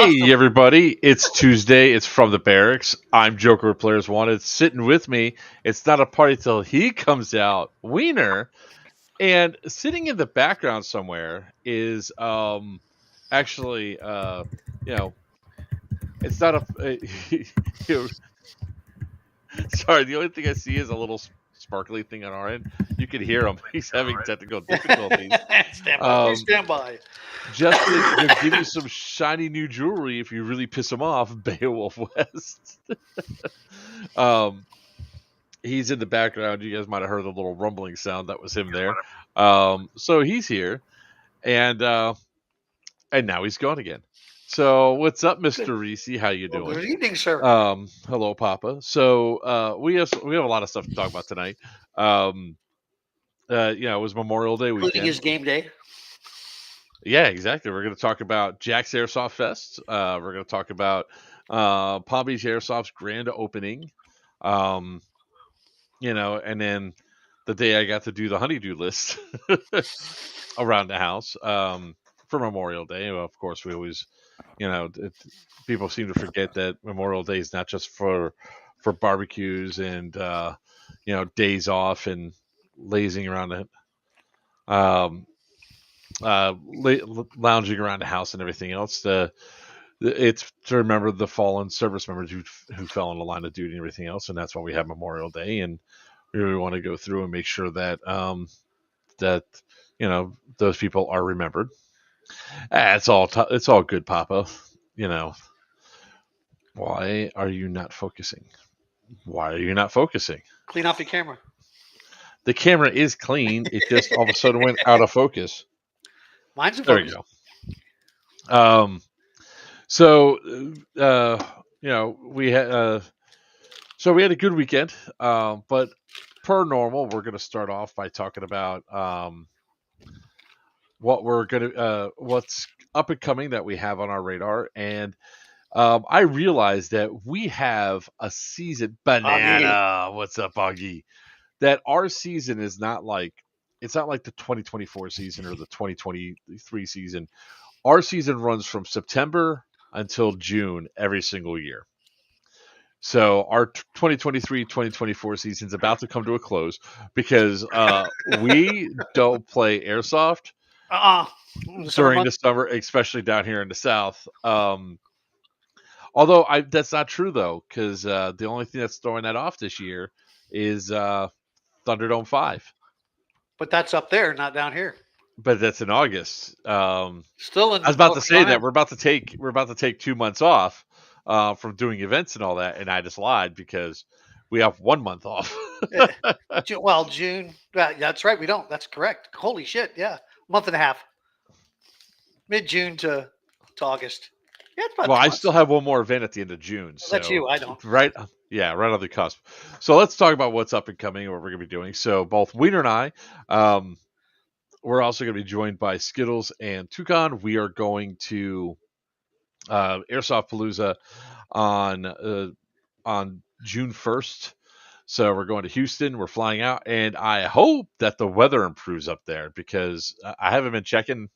Hey everybody, it's Tuesday. It's from the barracks. I'm Joker Players Wanted. Sitting with me, it's not a party till he comes out, Wiener. And sitting in the background somewhere is actually you know, it's not a sorry, the only thing I see is a little sparkly thing on our end. You can hear him. He's having technical difficulties. Stand by. Please Um, stand by. Justin, he'll give you some shiny new jewelry if you really piss him off. Beowulf West. um, he's in the background. You guys might have heard the little rumbling sound. That was him there. So he's here, and now he's gone again. So what's up, Mister Reese? How you Well, doing? good evening, sir. Hello, Papa. So we have a lot of stuff to talk about tonight. It was Memorial Day Including weekend. his game day. Yeah, exactly. We're going to talk about Jax Airsoft Fest. We're going to talk about Palm Beach Airsoft's grand opening. And then the day I got to do the honeydew list around the house for Memorial Day. Well, of course, we always, people seem to forget that Memorial Day is not just for barbecues and days off and lazing around it. Lounging around the house and everything else. It's to remember the fallen service members who fell in the line of duty and everything else, and that's why we have Memorial Day, and we really want to go through and make sure that those people are remembered. It's all good, Papa. Why are you not focusing? Why are you not focusing? Clean off your camera. The camera is clean. It just all of a sudden went out of focus. Mine's in There focus. you go. So we had a good weekend. But per normal, we're going to start off by talking about what's up and coming that we have on our radar. And I realized that we have a season banana. What's up, Augie? That our season is not like it's not like the 2024 season or the 2023 season. Our season runs from September until June every single year. So our 2023-2024 season is about to come to a close because we don't play airsoft during the summer, especially down here in the South. Although that's not true though, because the only thing that's throwing that off this year is Thunderdome 5. But that's up there, not down here. But that's in August. Still in. I was about to say that we're about to take 2 months off from doing events and all that, and I just lied because we have 1 month off. Well, June. That's right. We don't. That's correct. Holy shit! Yeah, month and a half. Mid-June to August. Yeah, it's about. Well, I still have one more event at the end of June. So, that's you. I don't. Right? Yeah, right on the cusp. So let's talk about what's up and coming and what we're going to be doing. So both Wiener and I, we're also going to be joined by Skittles and Toucan. We are going to Airsoft Palooza on June 1st. So we're going to Houston. We're flying out, and I hope that the weather improves up there because I haven't been checking.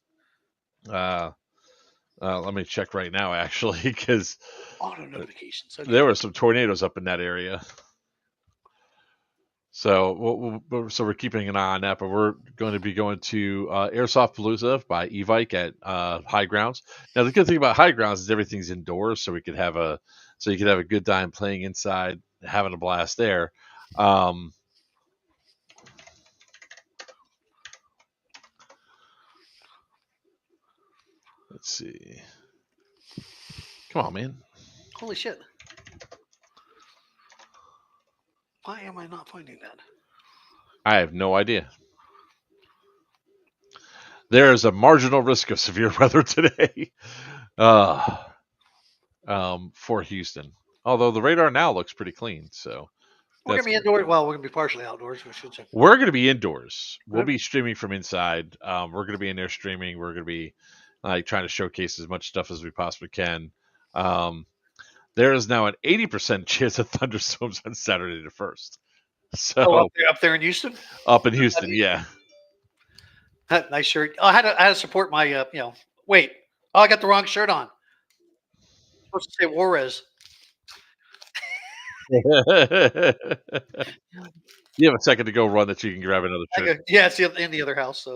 Let me check right now, actually, because auto notifications. Okay. There were some tornadoes up in that area. So we're keeping an eye on that, but we're going to be going to Airsoft Palooza by Evike at High Grounds. Now the good thing about High Grounds is everything's indoors, so you could have a good time playing inside, having a blast there. Let's see. Come on, man. Holy shit. Why am I not finding that? I have no idea. There is a marginal risk of severe weather today for Houston. Although the radar now looks pretty clean. So we're going to be indoors. Well, we're going to be partially outdoors. We're going to be indoors. We'll be streaming from inside. We're going to be in there streaming. We're going to be trying to showcase as much stuff as we possibly can. There is now an 80% chance of thunderstorms on Saturday the 1st. So up there in Houston? Up in Houston, yeah. Nice shirt. Oh, I had to support my, wait. Oh, I got the wrong shirt on. supposed to say Juarez. You have a second to go run that you can grab another I shirt. go, yeah, it's in the other house.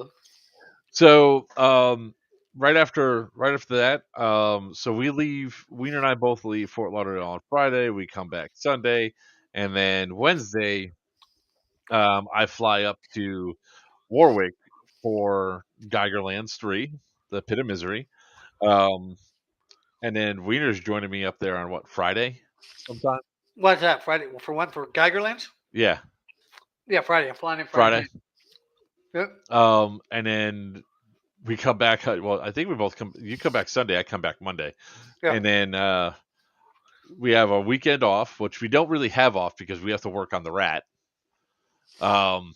So right after that, so we leave. Wiener and I both leave Fort Lauderdale on Friday. We come back Sunday, and then Wednesday, I fly up to Warwick for Geigerlands 3, the Pit of Misery. Um, and then Wiener's joining me up there on what, Friday sometime? What's that? Friday for one for Geigerlands? Yeah, Yeah, Friday. I'm flying in Friday Friday. night. Yep. And then we come back. Well, I think we both come. You come back Sunday. I come back Monday, Yeah. and then we have a weekend off, which we don't really have off because we have to work on the rat. Um,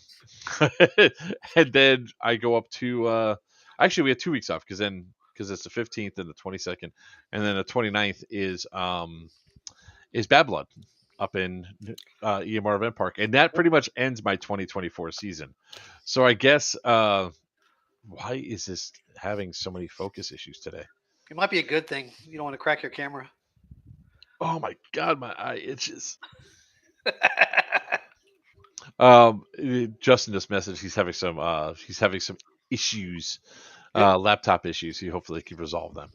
and then I go up to. Actually, we have 2 weeks off because it's the 15th and the 22nd, and then the 29th is Bad Blood up in EMR Event Park, and that pretty much ends my 2024 season. So I guess why is this having so many focus issues today? It might be a good thing. You don't want to crack your camera. Oh my god, my eye itches. Justin just messaged he's having some issues, Yep. laptop issues. He hopefully can resolve them.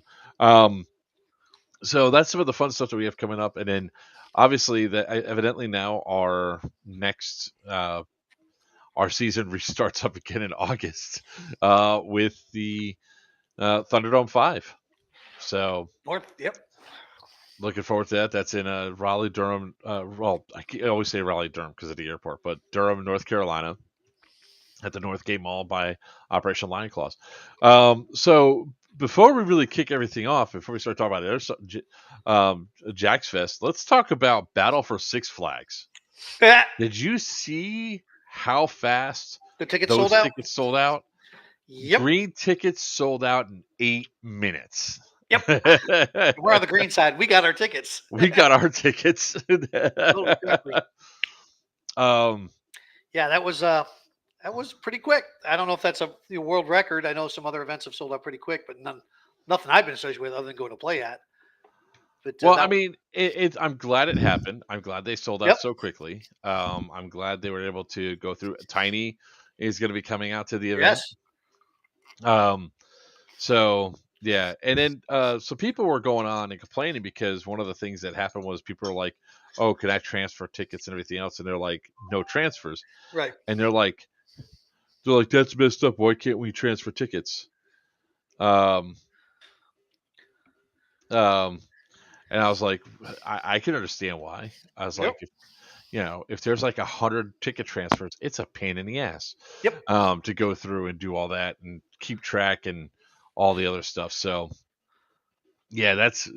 So that's some of the fun stuff that we have coming up, and then obviously that evidently now our next our season restarts up again in August with the Thunderdome 5. So North. Yep. looking forward to that. That's in Raleigh, Durham. Well, I always say Raleigh, Durham because of the airport, but Durham, North Carolina, at the Northgate Mall by Operation Lion Claws. So before we really kick everything off, before we start talking about Jax Fest, let's talk about Battle for Six Flags. Did you see how fast The tickets those sold out. tickets sold out? Yep. Green tickets sold out in 8 minutes. Yep. We're on the green side. We got our tickets. We got our tickets. Yeah, that was pretty quick. I don't know if that's a world record. I know some other events have sold out pretty quick, but nothing I've been associated with other than going to play at. But Well, I mean, I'm glad it happened. I'm glad they sold out Yep. so quickly. I'm glad they were able to go through. Tiny is going to be coming out to the event. Yes. So yeah, and then so people were going on and complaining because one of the things that happened was people were like, "Oh, can I transfer tickets and everything else?" And they're like, "No transfers." Right. And they're like, "That's messed up. Why can't we transfer tickets?" Um, um, and I was like, I can understand why. I was Yep. like, if there's like 100 ticket transfers, it's a pain in the ass. Yep. To go through and do all that and keep track and all the other stuff. So yeah, that's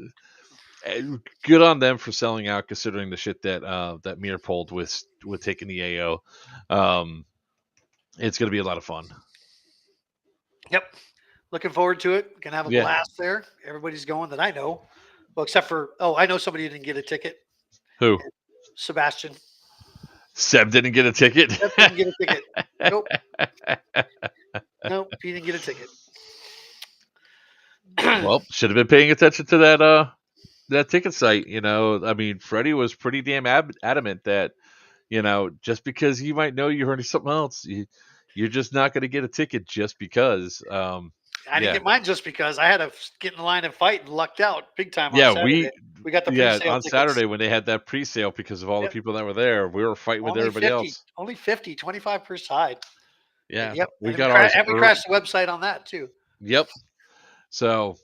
good on them for selling out, considering the shit that Mir pulled with taking the AO. It's gonna be a lot of fun. Yep. Looking forward to it. Gonna have a Yeah. blast there. Everybody's going that I know. Well, except for I know somebody who didn't get a ticket. Who? Sebastian. Seb didn't get a ticket. Seb didn't get a ticket. Nope. Nope. He didn't get a ticket. Well, should have been paying attention to that ticket site. I mean, Freddie was pretty damn adamant that just because you might know you're running something else, you're just not going to get a ticket just because. I didn't get mine just because I had to get in the line and fight and lucked out big time on Saturday. We got the pre-sale on tickets. Saturday when they had that pre-sale because of all the people that were there, we were fighting with everybody else. Only 50, 25 per side. Yeah, yep. We got ours. And we crashed the website on that too. Yep. So,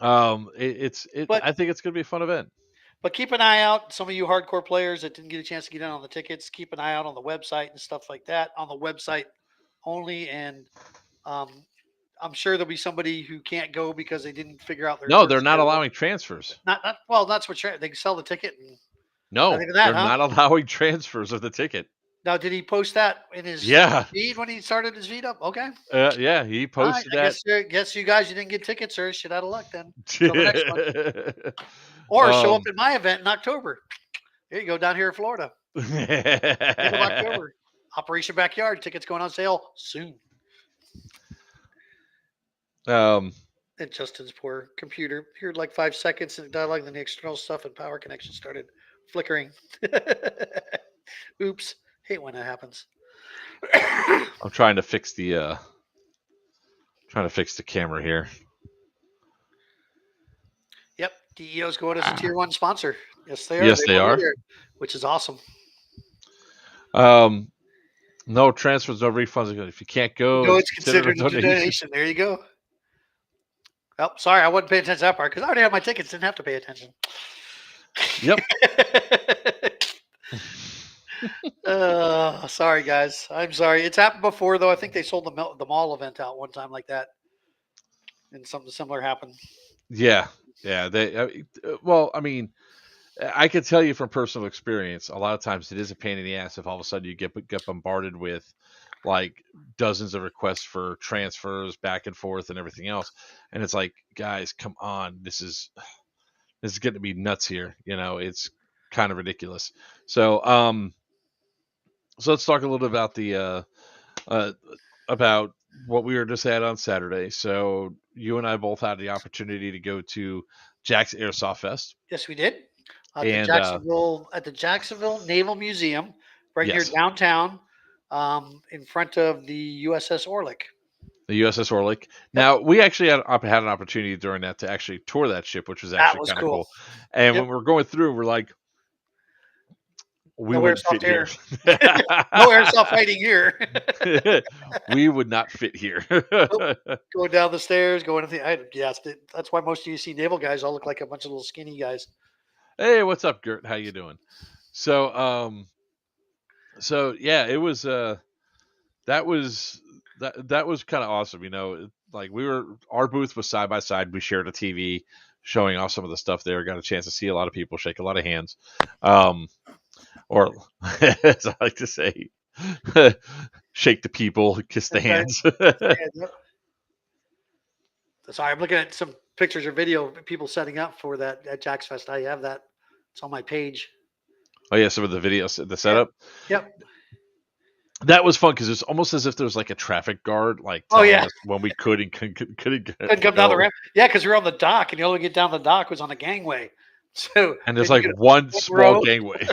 I think it's going to be a fun event. But keep an eye out. Some of you hardcore players that didn't get a chance to get in on the tickets, keep an eye out on the website and stuff like that. On the website only, and I'm sure there'll be somebody who can't go because they didn't figure out their. No, they're not allowing transfers. Well, that's what they can sell the ticket. And no, they're not allowing transfers of the ticket. Now, did he post that in his feed when he started his feed up? Okay. Yeah, he posted that. I guess you guys, you didn't get tickets, sir. Shit out of luck then. Till the next one. Or show up at my event in October. Here you go, down here in Florida. End of October. Operation Backyard. Tickets going on sale soon. And And Justin's poor computer appeared like 5 seconds and dialogue, then the external stuff and power connection started flickering. Oops. Hate when that happens. I'm trying to fix the camera here. Yep, DEO's going as a tier 1 sponsor. Yes, they are. Yes, They they will are. be there, which is awesome. No transfers, no refunds. If you can't go, No, it's it's considered a considered a donation. donation. There you go. Oh, sorry, I wasn't paying attention to that part because I already had my tickets. Didn't have to pay attention. Yep. Sorry, guys. I'm sorry. It's happened before, though. I think they sold the mall event out one time like that, and something similar happened. Yeah. Well, I mean, I can tell you from personal experience, a lot of times it is a pain in the ass if all of a sudden you get bombarded with like dozens of requests for transfers back and forth and everything else, and it's like, guys, come on, this is getting to be nuts here. It's kind of ridiculous. So let's talk a little bit about the about what we were just at on Saturday. So you and I both had the opportunity to go to Jax Airsoft Fest. Yes, we did. At the And Jacksonville Naval Museum, right near yes, downtown, in front of the USS Orlick. the USS Orlick. Now we actually had an opportunity during that to actually tour that ship, which was That actually was kind of cool. cool. And Yep. when we're going through, we're like, we No wouldn't airsoft fit here. No airsoft fighting here. We would not fit here. Going down the stairs, going to the yes, that's why most of you see naval guys all look like a bunch of little skinny guys. Hey, what's up, Gert? How you doing? So yeah, it was that was that was kind of awesome. Like our booth was side by side. We shared a TV showing off some of the stuff there. Got a chance to see a lot of people, shake a lot of hands, or as I like to say, shake the people, kiss the hands. Sorry, I'm looking at some pictures or video of people setting up for that at Jax Fest. I have that. It's on my page. Oh yeah, some of the videos, the setup. Yep. That was fun because it's almost as if there was like a traffic guard, like telling us when we couldn't couldn't come down the ramp. Yeah, because we were on the dock, and the only way to get down the dock was on the gangway. So and there's like one small gangway.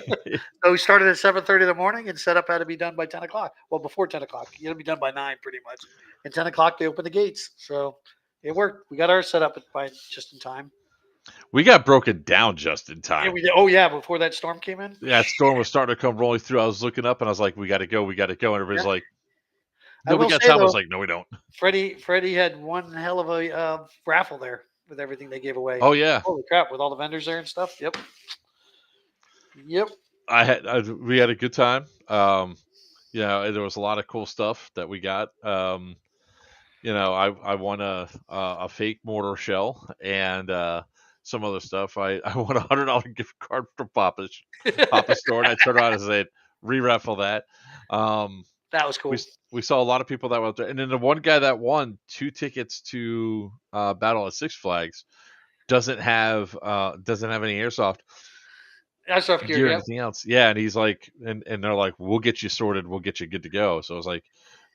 So we started at 7:30 in the morning, and setup had to be done by 10 o'clock. Well, before 10 o'clock, you had to be done by 9, pretty much. And 10 o'clock they opened the gates, so it worked. We got ours set up by just in time. We got broken down just in time. Yeah, we did. Oh yeah, before that storm came in. Yeah, that storm was starting to come rolling through. I was looking up and I was like, "We got to go, we got to go." And everybody's like, "No, we got time." I was like, "No, we don't." Freddie had one hell of a raffle there with everything they gave away. Oh yeah, holy crap! With all the vendors there and stuff. Yep. We had a good time. There was a lot of cool stuff that we got. I won a fake mortar shell and some other stuff. I won $100 gift card from Papa's store, and I turned around and said, "Re-raffle that." That was cool. We saw a lot of people that were out there, and then the one guy that won 2 tickets to Battle at Six Flags doesn't have any airsoft gear or anything else. Yeah, and he's like, and they're like, "We'll get you sorted. We'll get you good to go." So I was like,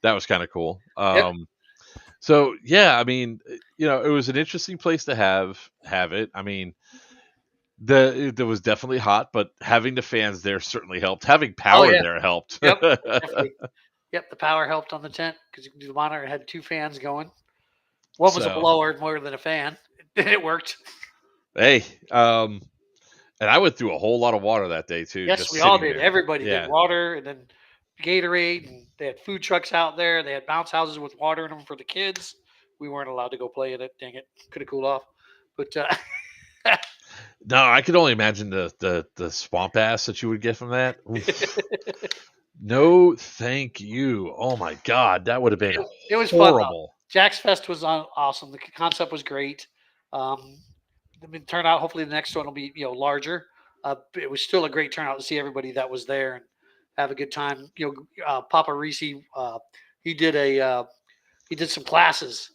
that was kind of cool. So yeah, I mean, it was an interesting place to have it. I mean, it was definitely hot, but having the fans there certainly helped. Having power there helped. Yep, definitely. Yep, the power helped on the tent because you can do the monitor. It had 2 fans going. One was a blower more than a fan. It worked. Hey, and I went through a whole lot of water that day too. Yes, we all did. Everybody did water, and then Gatorade, and they had food trucks out there. They had bounce houses with water in them for the kids. We weren't allowed to go play in it. Dang it, could have cooled off. But no, I could only imagine the swamp ass that you would get from that. No, thank you. Oh my God, that would have been it was horrible. Fun, Jax Fest was awesome. The concept was great. Turnout. Hopefully, the next one will be larger. It was still a great turnout to see everybody that was there and have a good time. Papa Reese, he did some classes.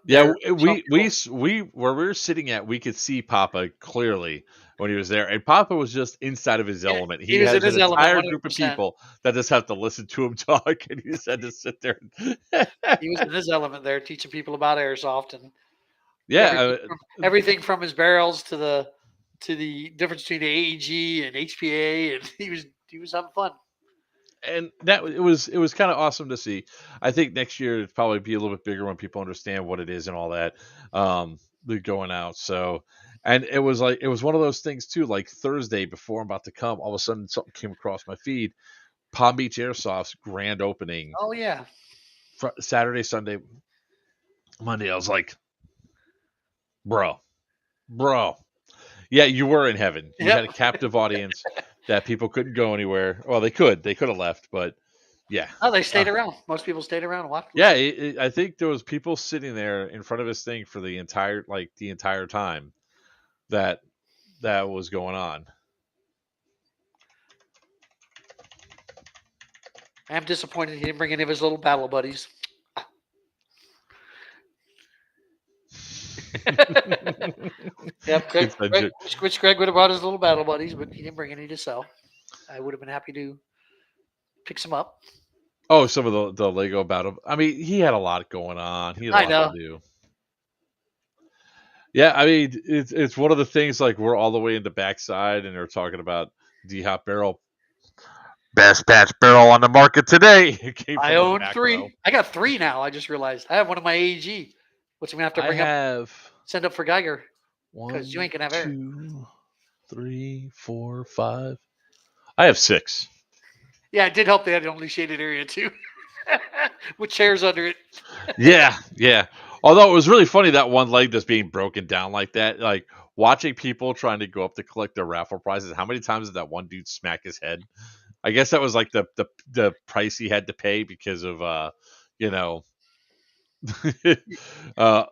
Yeah, we where we were sitting at, we could see Papa clearly when he was there, and Papa was just inside of his element. He has an entire group of people that just have to listen to him talk, and he just had to sit there. He was in his element there, teaching people about airsoft, and Yeah, Everything from his barrels to the difference between the AEG and HPA, and he was having fun. and that it was kind of awesome to see. I think next year it'd probably be a little bit bigger when people understand what it is and all that. Going out. So, and it was like it was one of those things too. Like Thursday before I'm about to come, all of a sudden something came across my feed. Palm Beach Airsoft's grand opening. Oh yeah. Saturday, Sunday, Monday. I was like, bro, bro. Yeah, you were in heaven. You had a Yep. captive audience that people couldn't go anywhere. Well, they could. They could have left, but yeah. Oh, they stayed around. Most people stayed around and watched. Yeah, I think there was people sitting there in front of his thing for the entire time that that was going on. I'm disappointed he didn't bring any of his little battle buddies. Yep, Greg would have brought his little battle buddies, but he didn't bring any to sell. I would have been happy to pick some up. Oh, some of the Lego battle. I mean, he had a lot going on. He had a lot to do. Yeah, I mean, it's one of the things like we're all the way in the backside, and they're talking about D-Hop barrel. Best patch barrel on the market today. I own 3. Row. I got 3 now. I just realized I have one of my AEG. What's gonna have to bring up? Send up for Geiger because you ain't gonna have air. 2, 3, 4, 5. I have 6. Yeah, it did help they had the only shaded area too, with chairs under it. Yeah. Although it was really funny that one leg just being broken down like that, like watching people trying to go up to collect their raffle prizes. How many times did that one dude smack his head? I guess that was like the price he had to pay because of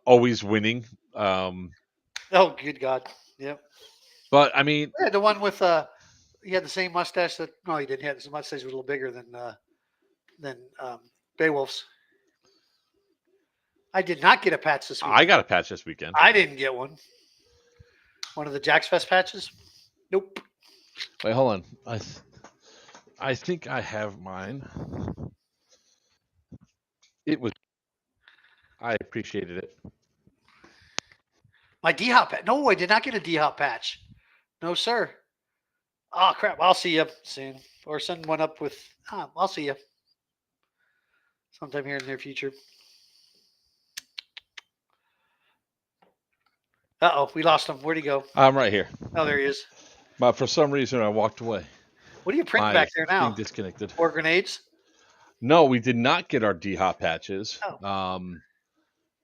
always winning. Oh, good God! Yep. But I mean, yeah, the one with he had the same mustache that no, he didn't. His mustache was a little bigger than Beowulf's. I did not get a patch this weekend. I got a patch this weekend. I didn't get one. One of the Jax Fest patches. Nope. Wait, hold on. I think I have mine. It was. I appreciated it. My D-Hop patch. No, I did not get a D-Hop patch. No, sir. Oh, crap. I'll see you soon. Or send one up with... I'll see you. Sometime here in the near future. Uh-oh, we lost him. Where'd he go? I'm right here. Oh, there he is. But for some reason, I walked away. What are you printing back there now? Disconnected. More grenades? No, we did not get our D-Hop patches. Oh.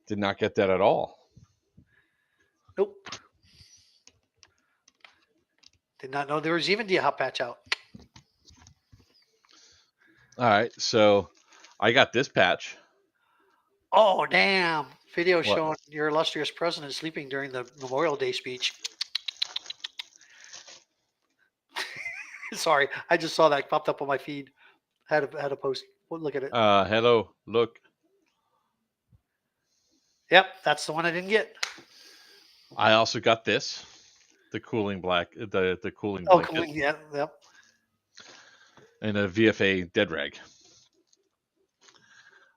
Did not get that at all. Nope. Did not know there was even D-Hop patch out. All right, so I got this patch. Oh, damn. Video showing your illustrious president sleeping during the Memorial Day speech. Sorry, I just saw that popped up on my feed. Had a post. Look at it. Hello, look. Yep, that's the one I didn't get. I also got this, the cooling black, the cooling. Oh, cooling, yeah, yep. And a VFA dead rag.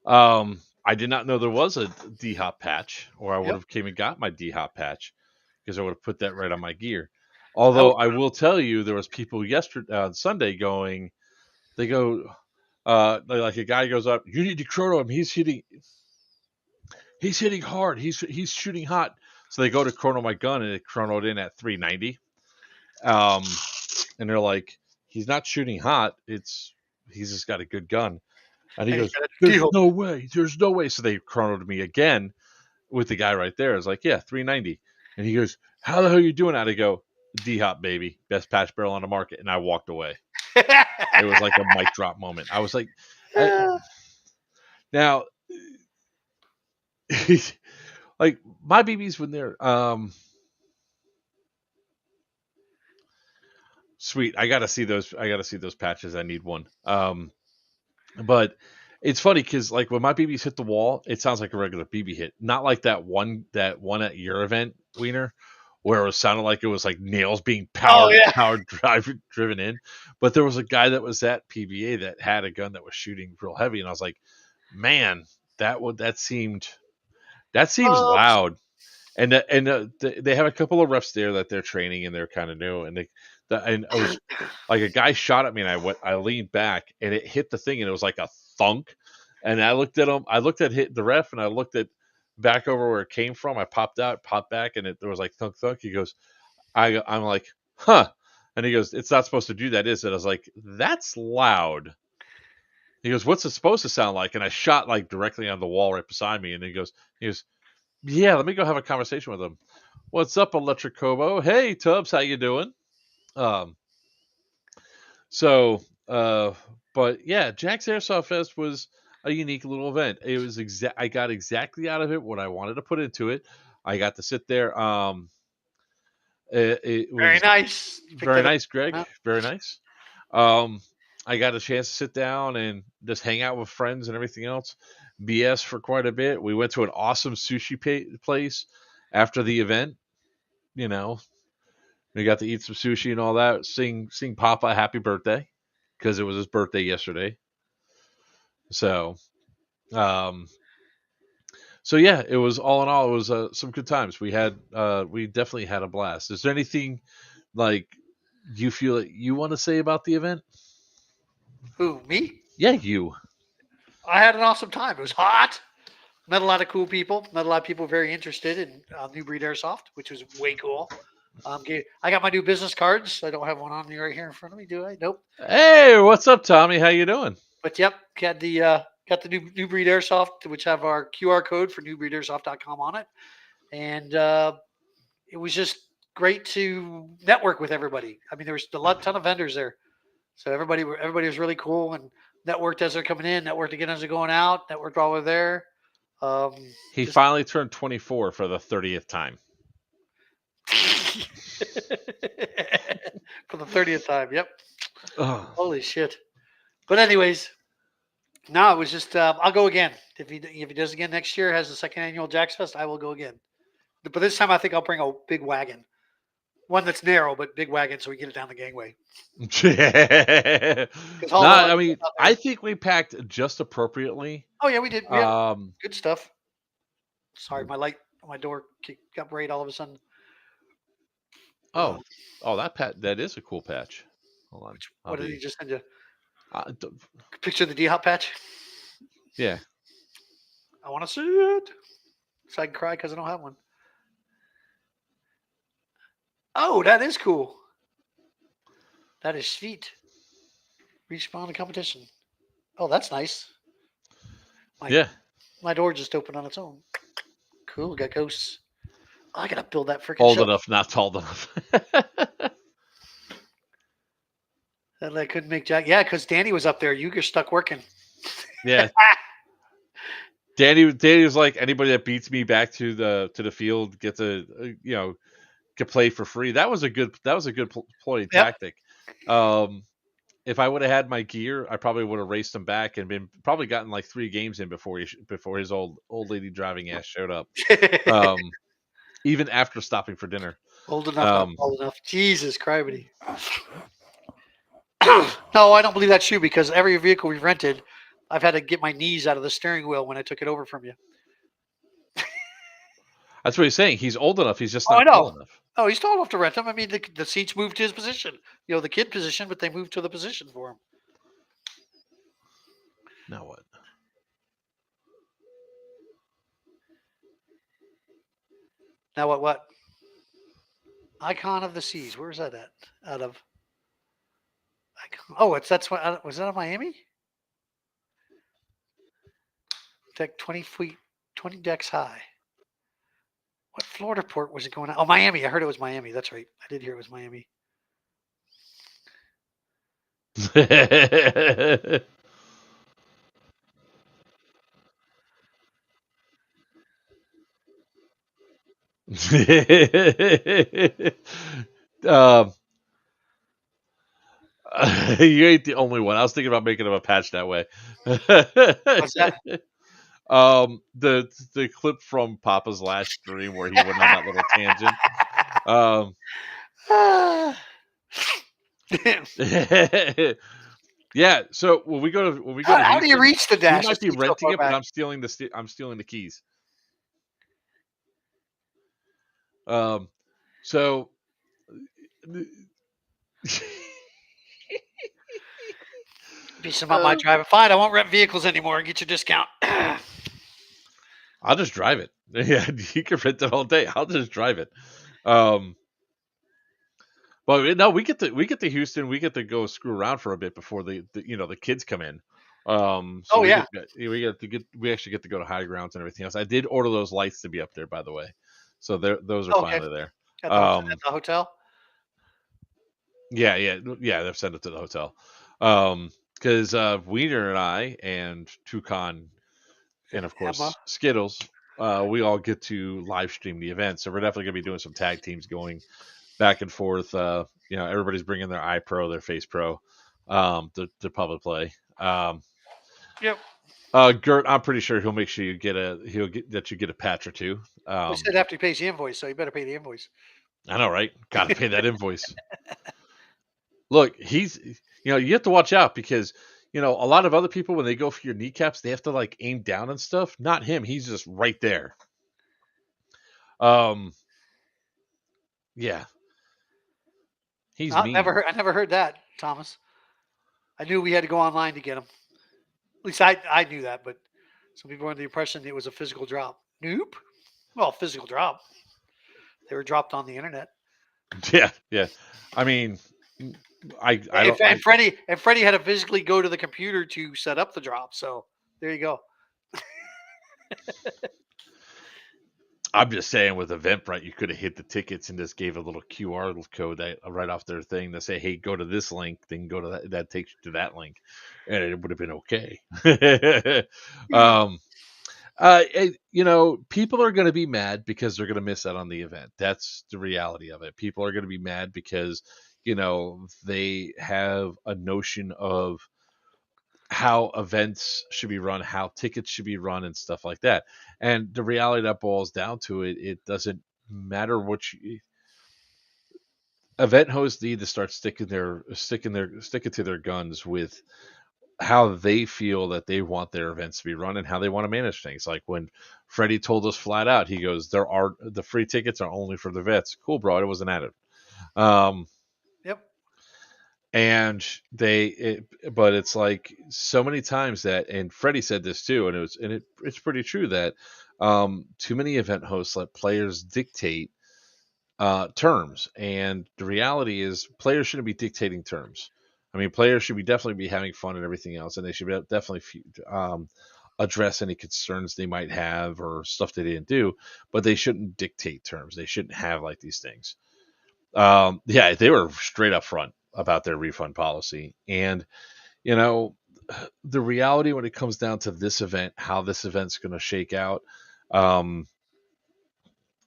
I did not know there was a D-Hop patch, or I would have came and got my D-Hop patch because I would have put that right on my gear. Although I will tell you, there was people yesterday on Sunday going, they go, like a guy goes up, you need to chrono him. He's hitting hard. He's shooting hot. So they go to chrono my gun, and it chronoed in at 390. And they're like, he's not shooting hot. He's just got a good gun. And he goes, there's no way. There's no way. So they chronoed me again with the guy right there. I was like, yeah, 390. And he goes, how the hell are you doing that? I go, D-Hop, baby. Best patch barrel on the market. And I walked away. It was like a mic drop moment. I was like, now, like my BBs when they're sweet. I gotta see those patches. I need one. But it's funny because like when my BBs hit the wall, it sounds like a regular BB hit, not like that one at your event, Wiener, where it sounded like it was like nails being powered driven in. But there was a guy that was at PBA that had a gun that was shooting real heavy, and I was like, man, that seems loud. and they have a couple of refs there that they're training and they're kind of new, and and it was like a guy shot at me, and I leaned back and it hit the thing, and it was like a thunk, and I looked at him, I looked at the ref, and I looked at back over where it came from. I popped out, popped back, and there was like thunk thunk. He goes, I'm like, huh, and he goes, it's not supposed to do that, is it? I was like, that's loud. He goes, what's it supposed to sound like? And I shot like directly on the wall right beside me, and he goes, yeah, let me go have a conversation with him. What's up, Electric Kobo? Hey, Tubbs, how you doing? Um, so, but yeah, Jax Airsoft Fest was a unique little event. It was I got exactly out of it what I wanted to put into it. I got to sit there. It Very was nice. very nice, Greg. Very nice. I got a chance to sit down and just hang out with friends and everything else. BS for quite a bit. We went to an awesome sushi place after the event. You know, we got to eat some sushi and all that. Sing Papa happy birthday because it was his birthday yesterday. So, um, so yeah, it was all in all, it was some good times. We definitely had a blast. Is there anything like you feel that you want to say about the event? Who, me? Yeah, you. I had an awesome time. It was hot. Met a lot of cool people. Met a lot of people very interested in New Breed Airsoft, which was way cool. I got my new business cards. I don't have one on me right here in front of me, do I? Nope. Hey, what's up, Tommy? How you doing? But yep, got the new Breed Airsoft, which have our QR code for newbreedairsoft.com on it, and it was just great to network with everybody. I mean, there was a ton of vendors there, so everybody was really cool and networked as they're coming in, networked again as they're going out, networked while they're there. He finally turned 24 for the 30th time. For the 30th time. Yep. Ugh. Holy shit. But anyways, no, it was just I'll go again. If he does again next year, has the second annual Jax Fest, I will go again. But this time I think I'll bring a big wagon. One that's narrow but big wagon so we get it down the gangway. No, I mean, I think we packed just appropriately. Oh yeah, we did. We had good stuff. Sorry, my door got braid all of a sudden. Oh, that is a cool patch. Hold on. What did he just send you? Picture of the D-Hop patch? Yeah. I want to see it. So I can cry because I don't have one. Oh, that is cool. That is sweet. Respawn the competition. Oh, that's nice. My door just opened on its own. Cool. Got ghosts. Oh, I gotta build that freaking old enough, not tall enough. That I couldn't make Jack. Yeah, because Danny was up there. You were stuck working. Yeah. Danny was like, anybody that beats me back to the field gets can play for free. That was a good ploy tactic. If I would have had my gear, I probably would have raced him back and probably gotten like 3 games in before his old lady driving ass showed up. Even after stopping for dinner. Old enough. Jesus Christ. No, I don't believe that's you because every vehicle we've rented, I've had to get my knees out of the steering wheel when I took it over from you. That's what he's saying. He's old enough. He's just not tall enough. Oh, he's tall enough to rent them. I mean, the seats moved to his position. The kid position, but they moved to the position for him. Now what? Now what? Icon of the Seas. Where's that at? Out of. Oh, was that on Miami? Deck 20 feet, 20 decks high. What Florida port was it going on? Oh, Miami. I heard it was Miami. That's right. I did hear it was Miami. You ain't the only one. I was thinking about making him a patch that way. What's that? The clip from Papa's last stream where he went on that little tangent. Yeah. So when we go to how do you reach the dash? You might be renting it, but I'm stealing the keys. So Be some about my driving. Fine, I won't rent vehicles anymore. Get your discount. I'll just drive it. Yeah, you can rent it all day. I'll just drive it. Um, but no, we get to Houston. We get to go screw around for a bit before the kids come in. So Oh yeah. we actually get to go to high grounds and everything else. I did order those lights to be up there, by the way. So those are Okay. finally there. At the hotel. Um, At the hotel. yeah. They've sent it to the hotel. Because Wiener and I and Toucan and of Emma. course Skittles, we all get to live stream the event. So we're definitely gonna be doing some tag teams going back and forth. Everybody's bringing their iPro, their Face Pro, to public play. Yep. Gert, I'm pretty sure he'll make sure you get a patch or two. We said after he pays the invoice, so you better pay the invoice. I know, right? Got to pay that invoice. Look, you have to watch out because a lot of other people when they go for your kneecaps, they have to like aim down and stuff. Not him. He's just right there. Um, yeah, he's mean. I never heard that, Thomas. I knew we had to go online to get him. At least I knew that, but some people were under the impression it was a physical drop. Nope. Well, physical drop. They were dropped on the internet. Yeah. I mean, I don't. And Freddie had to physically go to the computer to set up the drop. So there you go. I'm just saying, with Eventbrite, you could have hit the tickets and just gave a little QR code right off their thing to say, "Hey, go to this link." Then go to that takes you to that link, and it would have been okay. um, people are going to be mad because they're going to miss out on the event. That's the reality of it. People are going to be mad because they have a notion of how events should be run, how tickets should be run, and stuff like that. And the reality that boils down to it doesn't matter event hosts need to start sticking to their guns with how they feel that they want their events to be run and how they want to manage things. Like when Freddie told us flat out, he goes, the free tickets are only for the vets. Cool, bro. It wasn't added. Yep. And but it's like so many times that, and Freddie said this too, and it's pretty true that too many event hosts let players dictate terms, and the reality is players shouldn't be dictating terms. I mean, players should definitely be having fun and everything else, and they should definitely address any concerns they might have or stuff they didn't do, but they shouldn't dictate terms. They shouldn't have like these things. Yeah, they were straight up front about their refund policy. And, you know, the reality when it comes down to this event, how this event's going to shake out,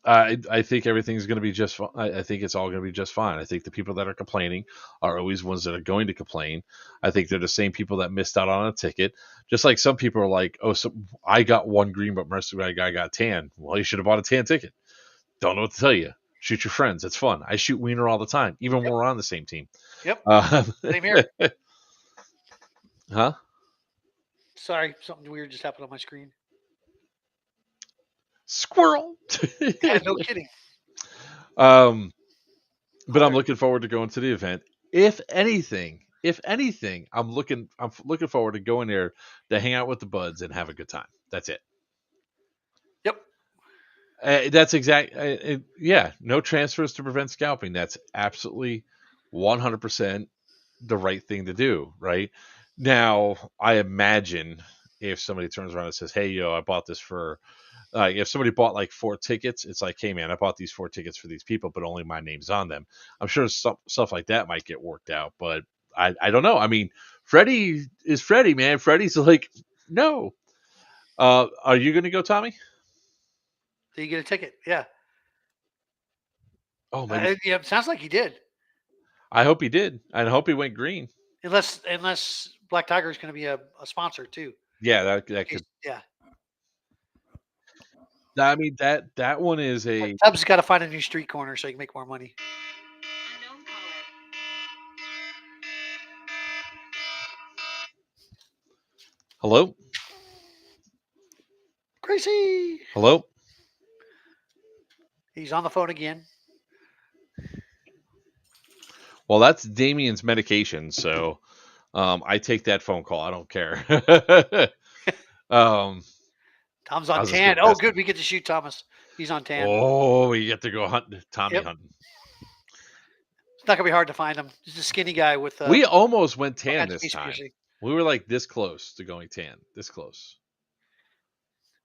I think everything's going to be just fine. I think it's all going to be just fine. I think the people that are complaining are always ones that are going to complain. I think they're the same people that missed out on a ticket. Just like some people are like, oh, so I got one green, but most of my guy got tan. Well, you should have bought a tan ticket. Don't know what to tell you. Shoot your friends. It's fun. I shoot Wiener all the time, even when we're on the same team. Yep. Same here. Huh? Sorry, something weird just happened on my screen. Squirrel. Yeah, no kidding. But I'm looking forward to going to the event. If anything, I'm looking forward to going there to hang out with the buds and have a good time. That's it. Yep. That's exact. Yeah, no transfers to prevent scalping. That's absolutely 100% the right thing to do. Right now, I imagine if somebody turns around and says, "Hey, yo, I bought this for," if somebody bought like 4 tickets, it's like, "Hey, man, I bought these 4 tickets for these people, but only my name's on them." I'm sure stuff like that might get worked out, but I don't know. I mean, Freddie is Freddie, man. Freddie's like, no. Are you going to go, Tommy? Did you get a ticket? Yeah. Oh, maybe. Yeah, it sounds like he did. I hope he did. I hope he went green. Unless Black Tiger is going to be a sponsor too. Yeah, that could. Yeah. I mean that one is a. Tubbs got to find a new street corner so he can make more money. Hello. Gracie. Hello. He's on the phone again. Well, that's Damien's medication, so I take that phone call. I don't care. Tom's on How's this tan. good, Oh, Dustin? good. We get to shoot Thomas. He's on tan. Oh, you get to go hunting, Tommy Yep. hunting. It's not gonna be hard to find him. He's a skinny guy with We almost went all tan kinds of this face time. piercing. We were like this close to going tan. This close.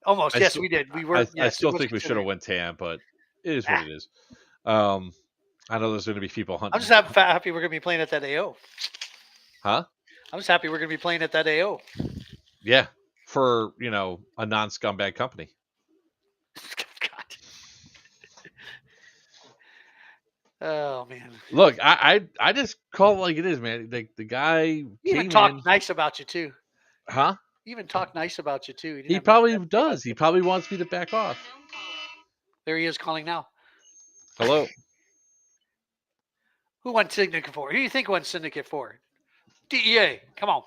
Almost. I Yes, still, we did. We were. I Yes, it still was think we should have considering. went tan, but it is what Ah, it is. I know there's going to be people I'm hunting. just happy we're gonna be playing at that AO. Huh? I'm just happy we're gonna be playing at that AO. Yeah, for a non-scumbag company. God. Oh man. Look, I just call it like it is, man. The guy He even came in, talked nice about you too. huh? He even talked nice about you too. He didn't He have anything probably bad to say about does. He you. probably wants me to back off. There he is calling now. Hello. Who won Syndicate 4? Who do you think won Syndicate 4? DEA. Come on.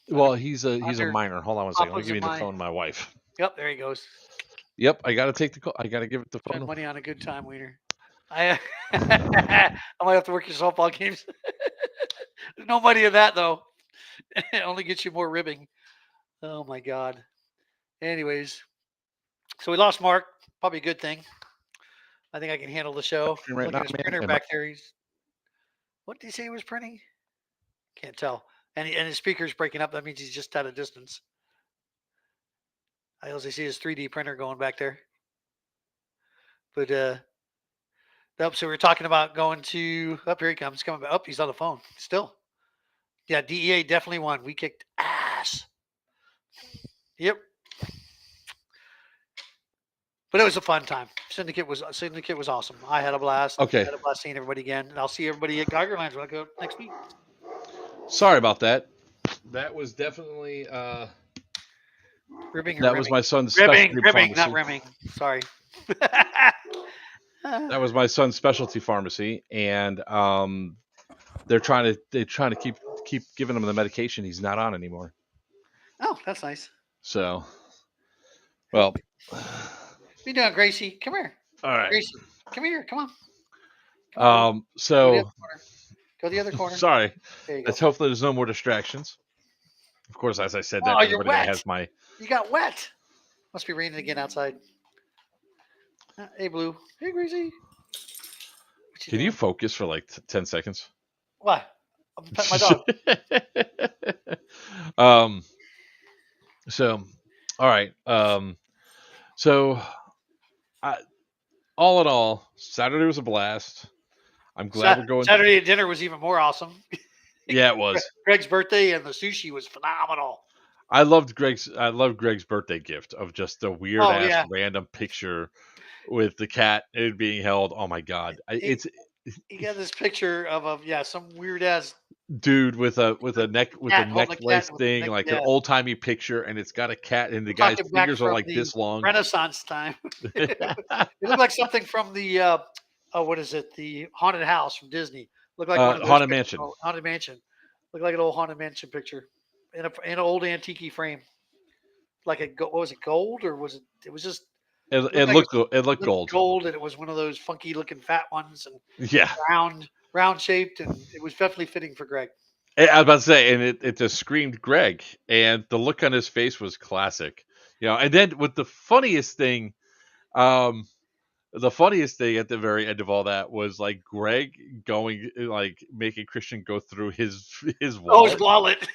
Well, he's a Under minor. Hold on one second. Let me Papa's give you and the mine. phone to my wife. Yep, there he goes. Yep, I got to take the call. I got to give it the Spend phone. money on a good time, Wiener. I might have to work your softball games. There's no money in that though. It only gets you more ribbing. Oh my god. Anyways, so we lost Mark. Probably a good thing. I think I can handle the show. Right Look now, at his man. printer back there. What did he say he was printing? Can't tell. And his speaker's breaking up. That means he's just at a distance. I also see his 3D printer going back there. But nope. So we are talking about going to. Up here he comes. Coming back. Up. He's on the phone still. Yeah, DEA definitely won. We kicked ass. Yep. But it was a fun time. Syndicate was awesome. I had a blast. Okay. I had a blast seeing everybody again. And I'll see everybody at Geiger Lounge when I go next week. Sorry about that. That was definitely Ribbing or that rimming? was my son's Ribbing, specialty ribbing, not pharmacy. rimming. Sorry. That was my son's specialty pharmacy, and they're trying to keep giving him the medication he's not on anymore. Oh, that's nice. So, well, What you doing, Gracie? Come here. all right. Gracie, come here. Come on. Come on, go So the other corner. sorry. There you go. Let's hopefully there's no more distractions. Of course, as I said, that Oh, you're everybody that wet. has my You got wet. Must be raining again outside. Hey, Blue. Hey, Gracie. What Can doing? you focus for like 10 seconds? What? I'm petting my dog. So all right. So all in all, Saturday was a blast. I'm glad we're going. Saturday at dinner was even more awesome. Yeah, it was. Greg's birthday and the sushi was phenomenal. I loved Greg's birthday gift of just a weird ass random picture with the cat it being held. Oh my god. He got this picture of some weird ass dude with a necklace thing, like an old timey picture, and it's got a cat, and the guy's fingers are like this long. Renaissance time. It looked like something from the what is it? The haunted house from Disney. Looked like one of those Haunted Mansion. Haunted Mansion. Looked like an old haunted mansion picture in an old antique frame. Like what was it, gold or was it? It was just. It looked gold. Gold, and it was one of those funky looking fat ones, and yeah, round shaped, and it was definitely fitting for Greg. I was about to say, and it just screamed Greg, and the look on his face was classic. And then with the funniest thing at the very end of all that was like Greg going, like making Christian go through his wallet. Oh, his wallet.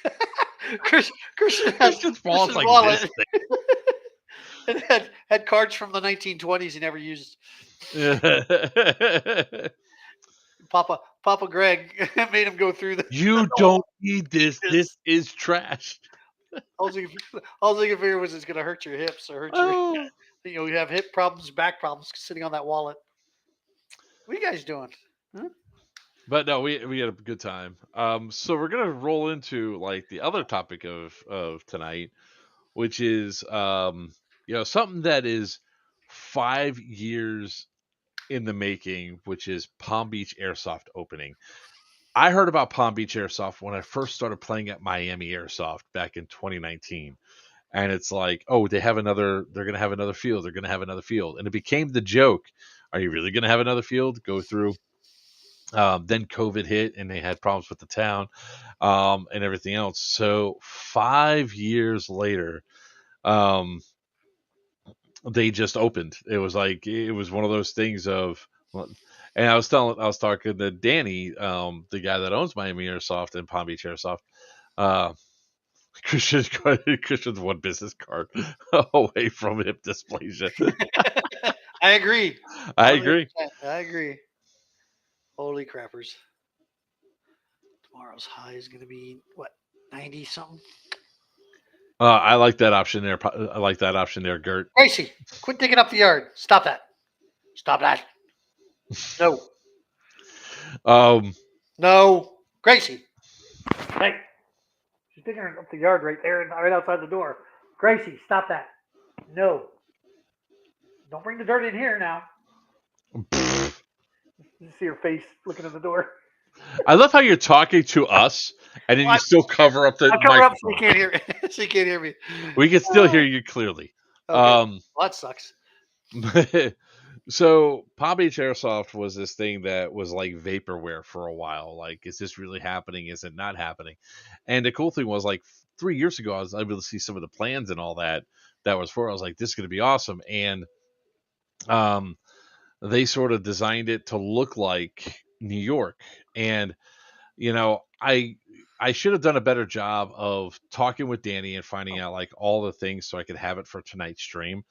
Christian's wallet's like wallet. This thing. It had cards from the 1920s he never used. Papa Greg made him go through the. You don't need this. This is trash. All he could figure was it's going to hurt your hips or hurt your. You have hip problems, back problems sitting on that wallet. What are you guys doing? Huh? But no, we had a good time. So we're gonna roll into like the other topic of tonight, which is something that is 5 years in the making, which is Palm Beach Airsoft opening. I heard about Palm Beach Airsoft when I first started playing at Miami Airsoft back in 2019. And it's like, oh, they're going to have another field. They're going to have another field. And it became the joke are you really going to have another field go through? Then COVID hit and they had problems with the town and everything else. So 5 years later, um, they just opened. It was like it was one of those things of, and I was talking to Danny, the guy that owns Miami Airsoft and Palm Beach Airsoft. Uh, Christian's one business card away from hip dysplasia. I agree. I agree. 100%. I agree. Holy crappers. Tomorrow's high is going to be, what, 90 something? I like that option there. I like that option there, Gert. Gracie, quit digging up the yard. Stop that. Stop that. No. Um, No. Gracie. Hey. She's digging up the yard right there, right outside the door. Gracie, stop that. No. Don't bring the dirt in here now. You see her face looking at the door. I love how you're talking to us, and then you still cover up the I'll cover up microphone. so you can't hear me. So you can't hear me. We can still hear you clearly. Okay. Well, that sucks. So Palm Beach Airsoft was this thing that was like vaporware for a while. Like, is this really happening? Is it not happening? And the cool thing was, like 3 years ago, I was able to see some of the plans and all that was for. I was like, this is going to be awesome. And they sort of designed it to look like New York. And I should have done a better job of talking with Danny and finding out like all the things so I could have it for tonight's stream.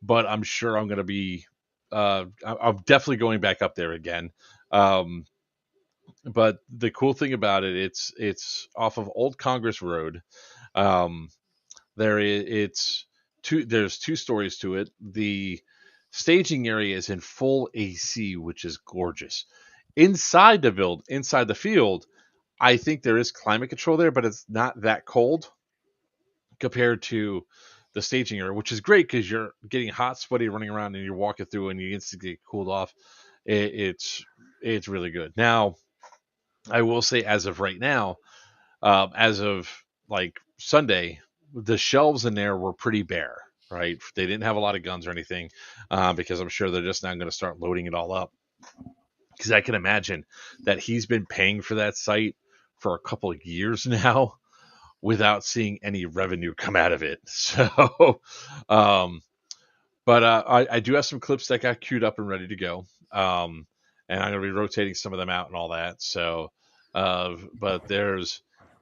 But I'm sure I'm going to be I'm definitely going back up there again. But the cool thing about it, it's off of Old Congress Road. Um, there's two stories to it. The staging area is in full AC, which is gorgeous. Inside the field, I think there is climate control there, but it's not that cold compared to the staging area, which is great because you're getting hot, sweaty, running around, and you're walking through, and you instantly get cooled off. It's really good. Now, I will say, as of right now, as of like Sunday, the shelves in there were pretty bare. Right, they didn't have a lot of guns or anything because I'm sure they're just now going to start loading it all up. Because I can imagine that he's been paying for that site for a couple of years now without seeing any revenue come out of it. So, but I do have some clips that got queued up and ready to go. And I'm going to be rotating some of them out and all that. So, but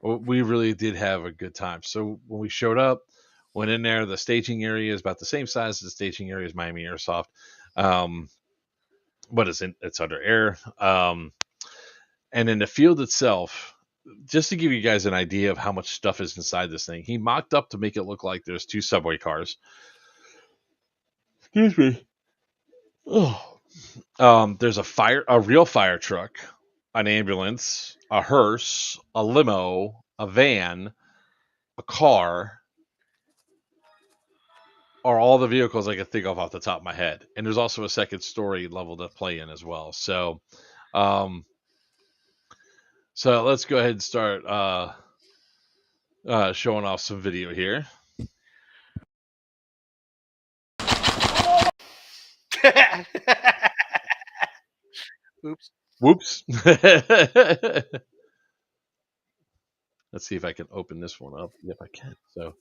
we really did have a good time. So when we showed up, went in there, the staging area is about the same size as the staging area as Miami Airsoft. But it's under air. And in the field itself, just to give you guys an idea of how much stuff is inside this thing, he mocked up to make it look like there's 2 subway cars. Excuse me. Oh. There's a real fire truck, an ambulance, a hearse, a limo, a van, a car, are all the vehicles I can think of off the top of my head. And there's also a second story level to play in as well. So, so let's go ahead and start showing off some video here. Oops. Whoops. Let's see if I can open this one up. Yep, I can. So,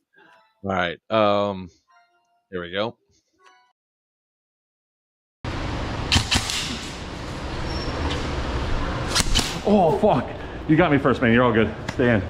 all right. Here we go. Oh, fuck. You got me first, man. You're all good. Stay in.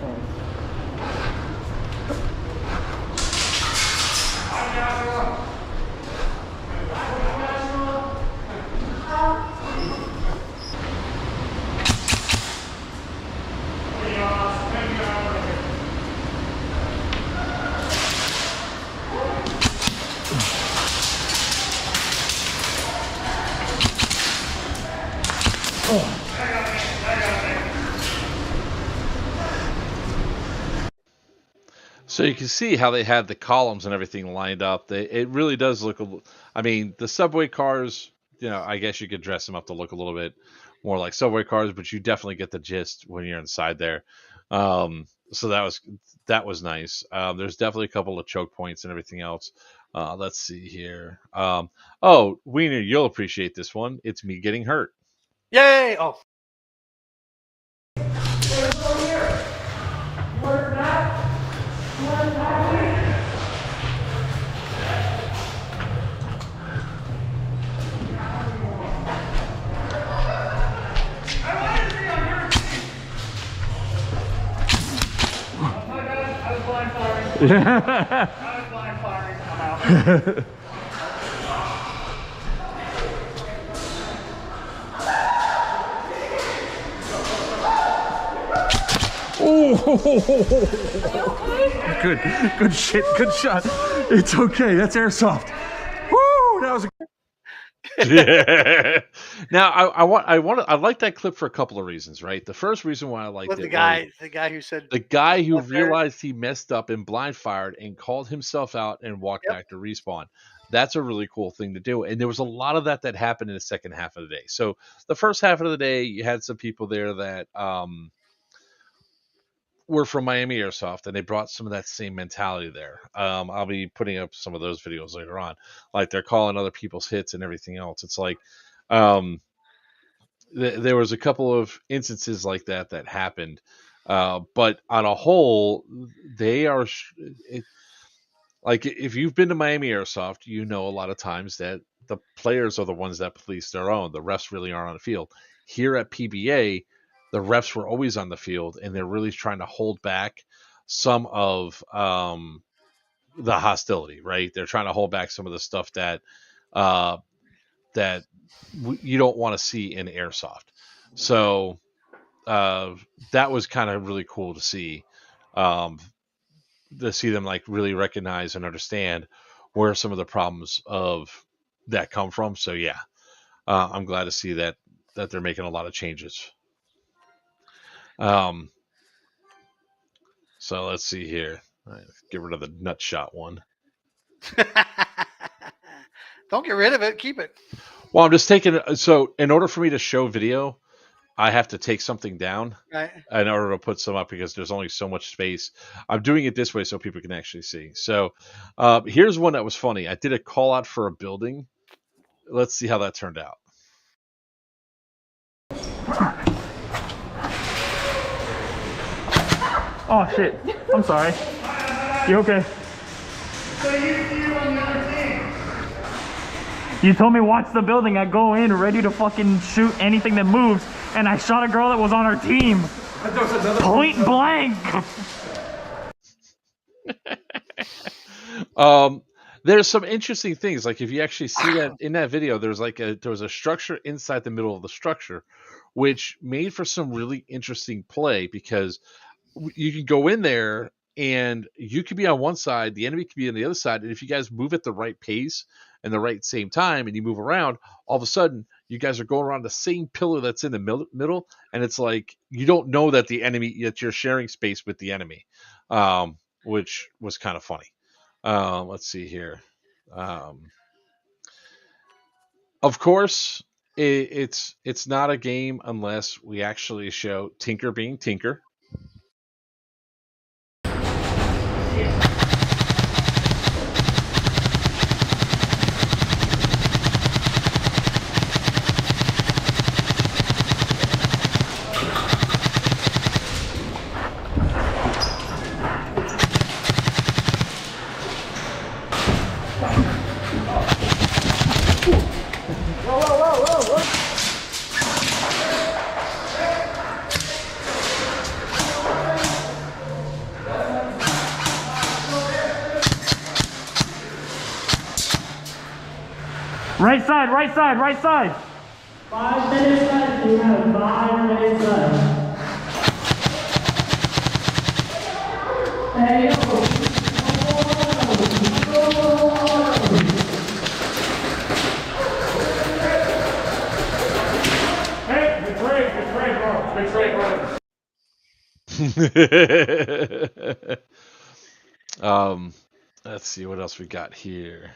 So you can see how they had the columns and everything lined up. It really does look. I mean, the subway cars. I guess you could dress them up to look a little bit more like subway cars, but you definitely get the gist when you're inside there. So that was nice. There's definitely a couple of choke points and everything else Let's see here. Oh, Wiener, you'll appreciate this one. It's me getting hurt. Yay! Oh, Good shit, good shot. It's okay, that's airsoft. Woo, that was Now, I like that clip for a couple of reasons, right? The first reason why I liked was it the was guy who said the guy who up there? realized he messed up and blind fired and called himself out and walked Yep. back to respawn. That's a really cool thing to do. And there was a lot of that happened in the second half of the day. So the first half of the day, you had some people there that were from Miami Airsoft, and they brought some of that same mentality there. I'll be putting up some of those videos later on. Like they're calling other people's hits and everything else. It's like um, there was a couple of instances like that happened. But on a whole, they are like if you've been to Miami Airsoft, you know a lot of times that the players are the ones that police their own. The refs really aren't on the field. Here at PBA, the refs were always on the field, and they're really trying to hold back some of the hostility. Right? They're trying to hold back some of the stuff uh, that you don't want to see in airsoft. So that was kind of really cool um, to see them like really recognize and understand where some of the problems of that come from. So yeah, I'm glad to see that they're making a lot of changes. Um, so let's see here. All right, get rid of the nut shot one. Don't get rid of it. Keep it. Well, I'm just taking. So in order for me to show video, I have to take something down Right. in order to put some up because there's only so much space. I'm doing it this way so people can actually see. So here's one that was funny. I did a call out for a building. Let's see how that turned out. Oh shit. I'm sorry. You okay? So you on the other team. You told me watch the building. I go in ready to fucking shoot anything that moves, and I shot a girl that was on our team. Point blank. There's some interesting things. Like if you actually see that in that video, there was a structure inside the middle of the structure, which made for some really interesting play because you can go in there and you could be on one side, the enemy could be on the other side, and if you guys move at the right pace and the right same time, and you move around, all of a sudden you guys are going around the same pillar that's in the middle, and it's like you don't know that you're sharing space with the enemy, which was kind of funny. Let's see here. Um, of course, it's not a game unless we actually show Tinker being Tinker. Right side, right side, right side. 5 minutes left. You have 5 minutes left. Hey, Hey, betray, bro. Let's see what else we got here.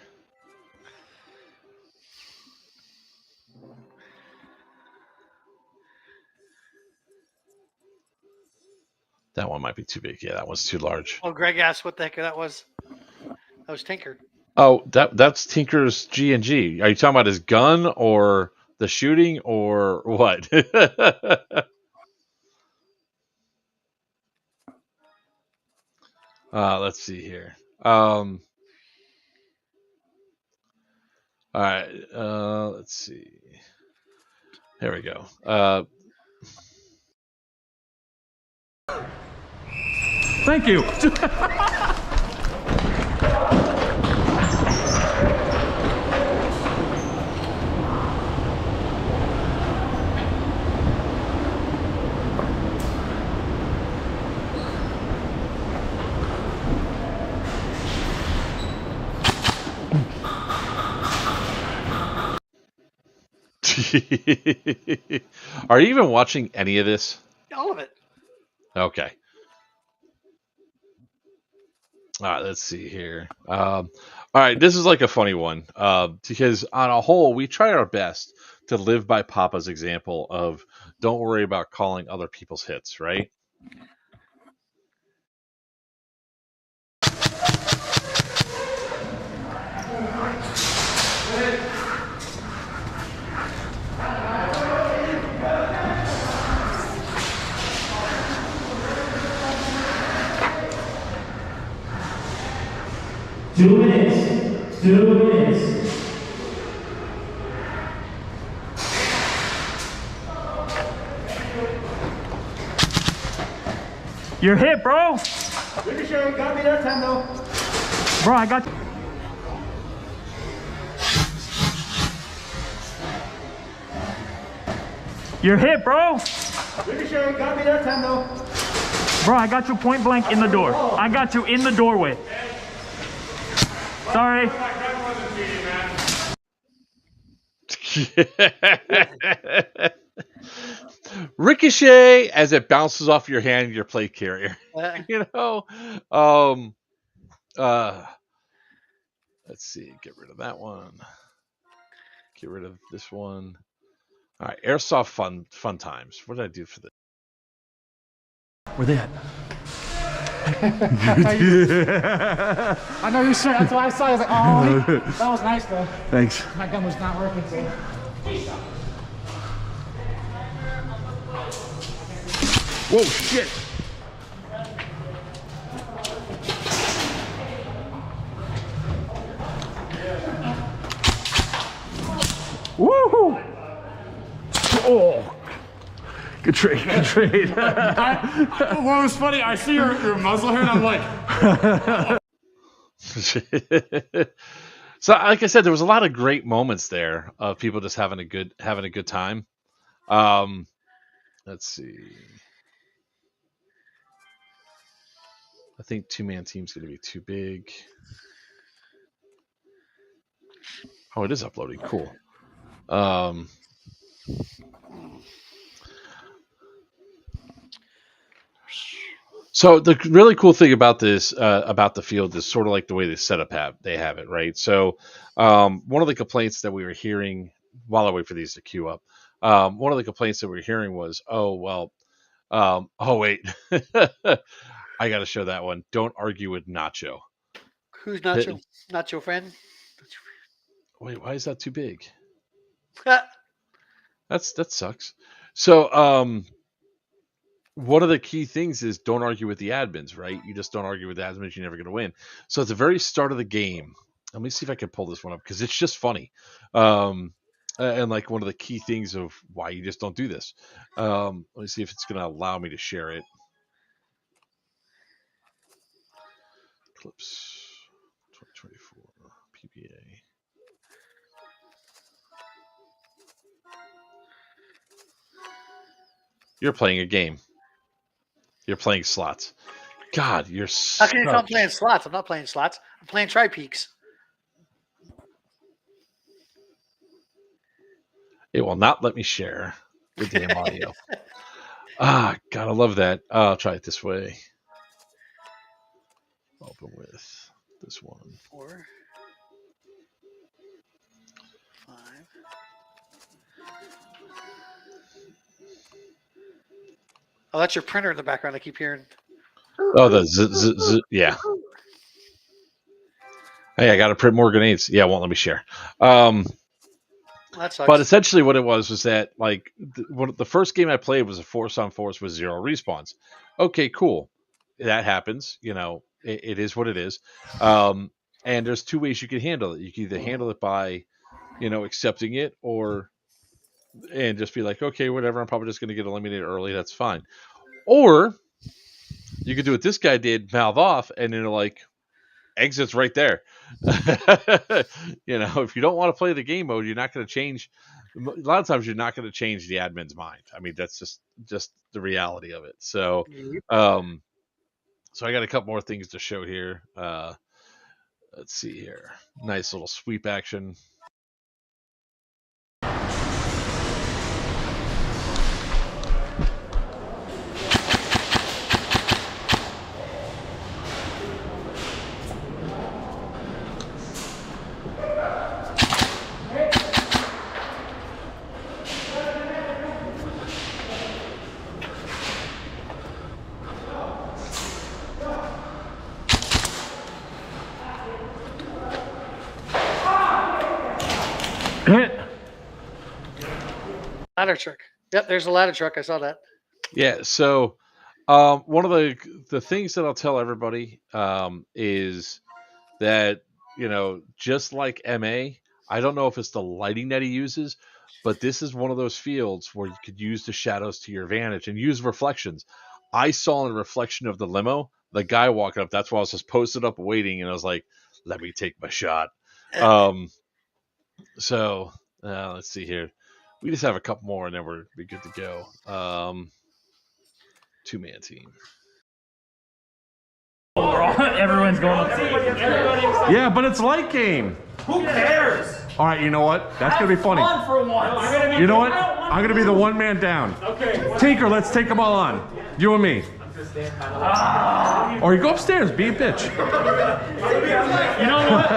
That one might be too big. Yeah, that one's too large. Oh, Greg asked what the heck that was. That was Tinker. Oh, that's Tinker's G&G. Are you talking about his gun or the shooting or what? Let's see here. All right. Let's see. There we go. Thank you. Are you even watching any of this? All of it. Okay. All right, let's see here. All right, this is like a funny one because on a whole, we try our best to live by Papa's example of don't worry about calling other people's hits, right? Two minutes. 2 minutes. You're hit, bro. Ricochet, got me that time though. Bro, I got. You're hit, bro. Ricochet, got me that time though. Bro, I got you point blank in the door. I got you in the doorway. Sorry. Ricochet as it bounces off your hand, your plate carrier. You know, let's see. Get rid of that one. Get rid of this one. All right, airsoft fun times. What did I do for this? Where they at? I know you sure. That's why I saw. I was like, oh, that was nice though. Thanks. My gun was not working. So. Whoa, shit. Woohoo! Oh. Good trade, good trade. What was funny? I see your muzzle here, and I'm like, So, like I said, there was a lot of great moments there of people just having a good time. Let's see. I think two-man team's going to be too big. Oh, it is uploading. Cool. So the really cool thing about this, about the field, is sort of like the way they have it, right? So one of the complaints that we were hearing while I wait for these to queue up, one of the complaints that we were hearing was, oh well, oh wait, I got to show that one. Don't argue with Nacho. Who's Nacho? Nacho friend? Wait, why is that too big? Ah, That sucks. So one of the key things is don't argue with the admins, right? You just don't argue with the admins, you're never going to win. So at the very start of the game, let me see if I can pull this one up because it's just funny. And like one of the key things of why you just don't do this. Let me see if it's going to allow me to share it. Clips 2024 PBA. You're playing a game. You're playing slots. God, you're how can you tell I'm playing slots? I'm not playing slots. I'm playing tri-peaks. It will not let me share the damn audio. God, I love that. I'll try it this way. Open with this one. 4, 5. Oh, that's your printer in the background. I keep hearing. Oh, the yeah. Hey, I got to print more grenades. Yeah, it won't let me share. That sucks. But essentially, what it was that like the first game I played was a force on force with 0 respawns. Okay, cool. That happens. It is what it is. And there's two ways you can handle it. You can either handle it by, accepting it, and just be like, okay, whatever. I'm probably just going to get eliminated early. That's fine. Or you could do what this guy did, mouth off, and then like exits right there. If you don't want to play the game mode, you're not going to change. A lot of times, you're not going to change the admin's mind. I mean, that's just the reality of it. So, so I got a couple more things to show here. Let's see here. Nice little sweep action. Ladder truck. Yep, there's a ladder truck. I saw that. Yeah. So, one of the things that I'll tell everybody is that just like MA, I don't know if it's the lighting that he uses, but this is one of those fields where you could use the shadows to your advantage and use reflections. I saw a reflection of the limo, the guy walking up. That's why I was just posted up waiting, and I was like, "Let me take my shot." So let's see here. We just have a couple more, and then we're be good to go. 2-man team. Everyone's going up. Yeah, but it's light game. Who cares? All right, you know what? That's going to be funny. Fun for once. You know what? I'm going to be the one man down. Okay. Tinker, let's take them all on. You and me. Or you go upstairs, be a bitch. You know what?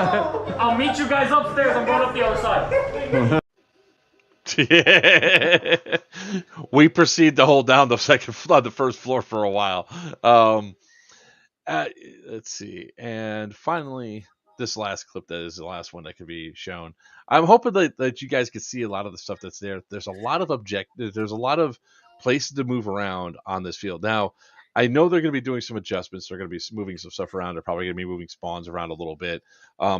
I'll meet you guys upstairs. I'm going up the other side. We proceed to hold down the first floor for a while. Let's see, and finally, this last clip that is the last one that could be shown. I'm hoping that you guys can see a lot of the stuff that's there. There's a lot of There's a lot of places to move around on this field. Now, I know they're going to be doing some adjustments. They're going to be moving some stuff around. They're probably going to be moving spawns around a little bit.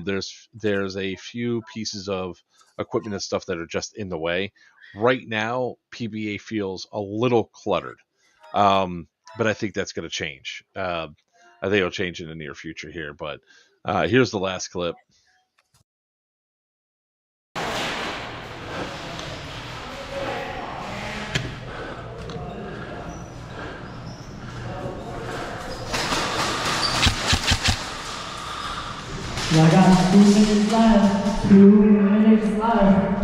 There's a few pieces of equipment and stuff that are just in the way. Right now, PBA feels a little cluttered, but I think that's going to change. I think it'll change in the near future here. But here's the last clip. I got 2 minutes left. 2 minutes left.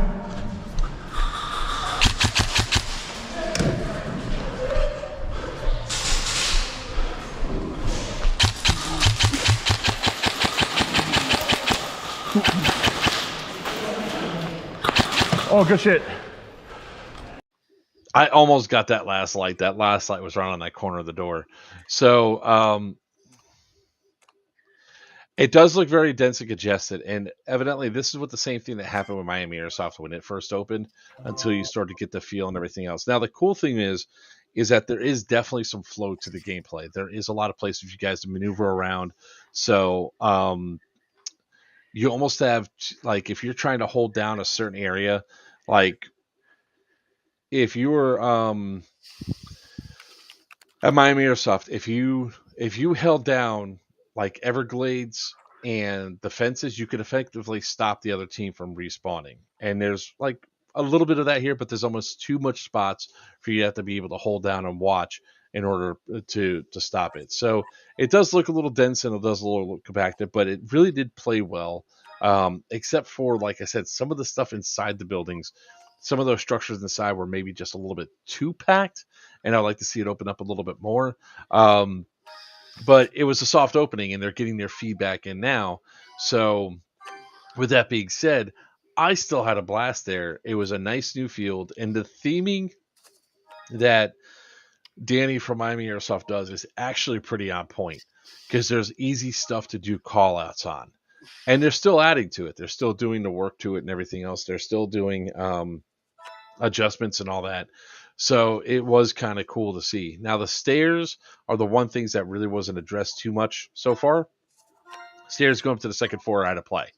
Oh, good shit. I almost got that last light. That last light was right on that corner of the door. So it does look very dense and congested. And evidently, this is what the same thing that happened with Miami Airsoft when it first opened until you start to get the feel and everything else. Now, the cool thing is that there is definitely some flow to the gameplay. There is a lot of places for you guys to maneuver around. So you almost have, like, if you're trying to hold down a certain area, like if you were at Miami Airsoft, if you held down like Everglades and the fences, you could effectively stop the other team from respawning. And there's like a little bit of that here, but there's almost too much spots for you to have to be able to hold down and watch in order to stop it. So it does look a little dense and it does a little compacted, but it really did play well. Except for, like I said, some of the stuff inside the buildings, some of those structures inside were maybe just a little bit too packed, and I'd like to see it open up a little bit more. But it was a soft opening, and they're getting their feedback in now. So with that being said, I still had a blast there. It was a nice new field, and the theming that Danny from Miami Airsoft does is actually pretty on point because there's easy stuff to do call outs on. and they're still adding to it. They're still doing the work to it and everything else. They're still doing adjustments and all that. So it was kind of cool to see. Now the stairs are the one things that really wasn't addressed too much so far. Stairs going up to the second floor are out of play,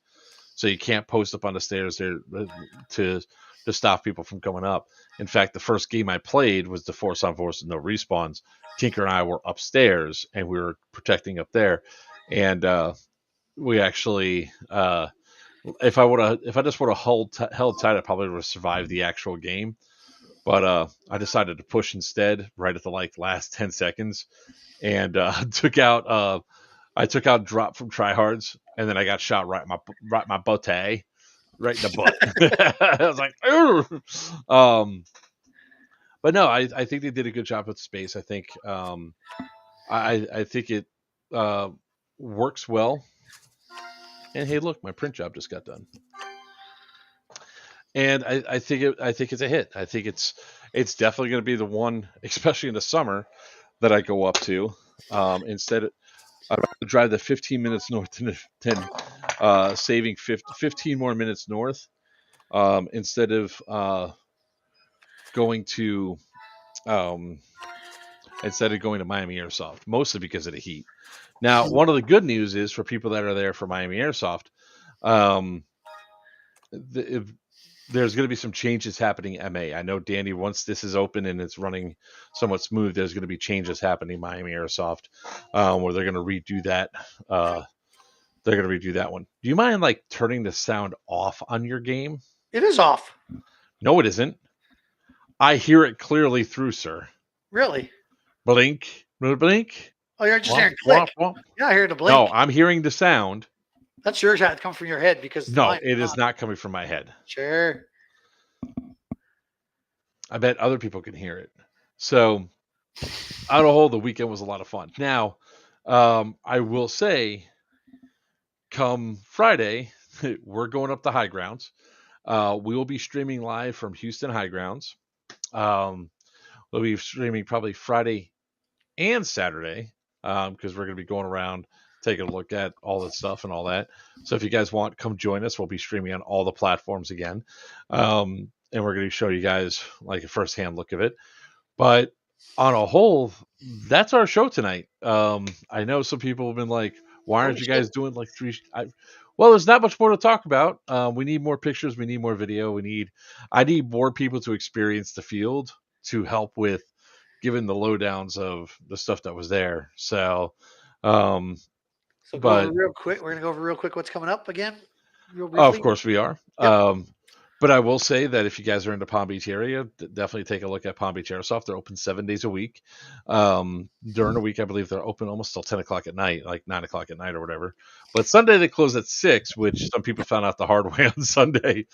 so you can't post up on the stairs there to stop people from going up. In fact, the first game I played was the force on force no respawns. Tinker and I were upstairs and we were protecting up there, and we actually if I just would have held tight, I probably would have survived the actual game. But I decided to push instead right at the last 10 seconds, and took out I took out drop from tryhards, and then I got shot right my butt, right in the butt. I was like, but no, I think they did a good job with space. I think I think it works well. And hey, look, my print job just got done. And I think it's a hit. I think it's definitely going to be the one, especially in the summer, that I go up to. Instead, I'd rather drive the 15 minutes north than saving 15 more minutes north instead of going to Miami Airsoft, mostly because of the heat. Now, one of the good news is for people that are there for Miami Airsoft, there's going to be some changes happening at MA. I know, Danny, once this is open and it's running somewhat smooth, there's going to be changes happening at Miami Airsoft where they're going to redo that. They're going to redo that one. Do you mind turning the sound off on your game? It is off. No, it isn't. I hear it clearly through, sir. Really? Blink, blink. Oh, you're just hearing click. Yeah, I hear the blink. No, I'm hearing the sound. That's yours. Had to come from your head because no, it is not coming from my head. Sure. I bet other people can hear it. So, on a whole, the weekend was a lot of fun. Now, I will say, come Friday, we're going up the high grounds. We will be streaming live from Houston High Grounds. We'll be streaming probably Friday and Saturday because we're going to be going around taking a look at all that stuff and all that. So if you guys want, come join us. We'll be streaming on all the platforms again. And we're going to show you guys a firsthand look of it. But on a whole, that's our show tonight. I know some people have been like, why aren't you guys doing three? Well, there's not much more to talk about. We need more pictures. We need more video. I need more people to experience the field to help with giving the lowdowns of the stuff that was there. So, we're going to go over real quick what's coming up again. Of course we are. Yep. But I will say that if you guys are in the Palm Beach area, definitely take a look at Palm Beach Airsoft. They're open 7 days a week. During the week, I believe they're open almost till 10 o'clock at night, 9 o'clock at night or whatever. But Sunday they close at 6, which some people found out the hard way on Sunday.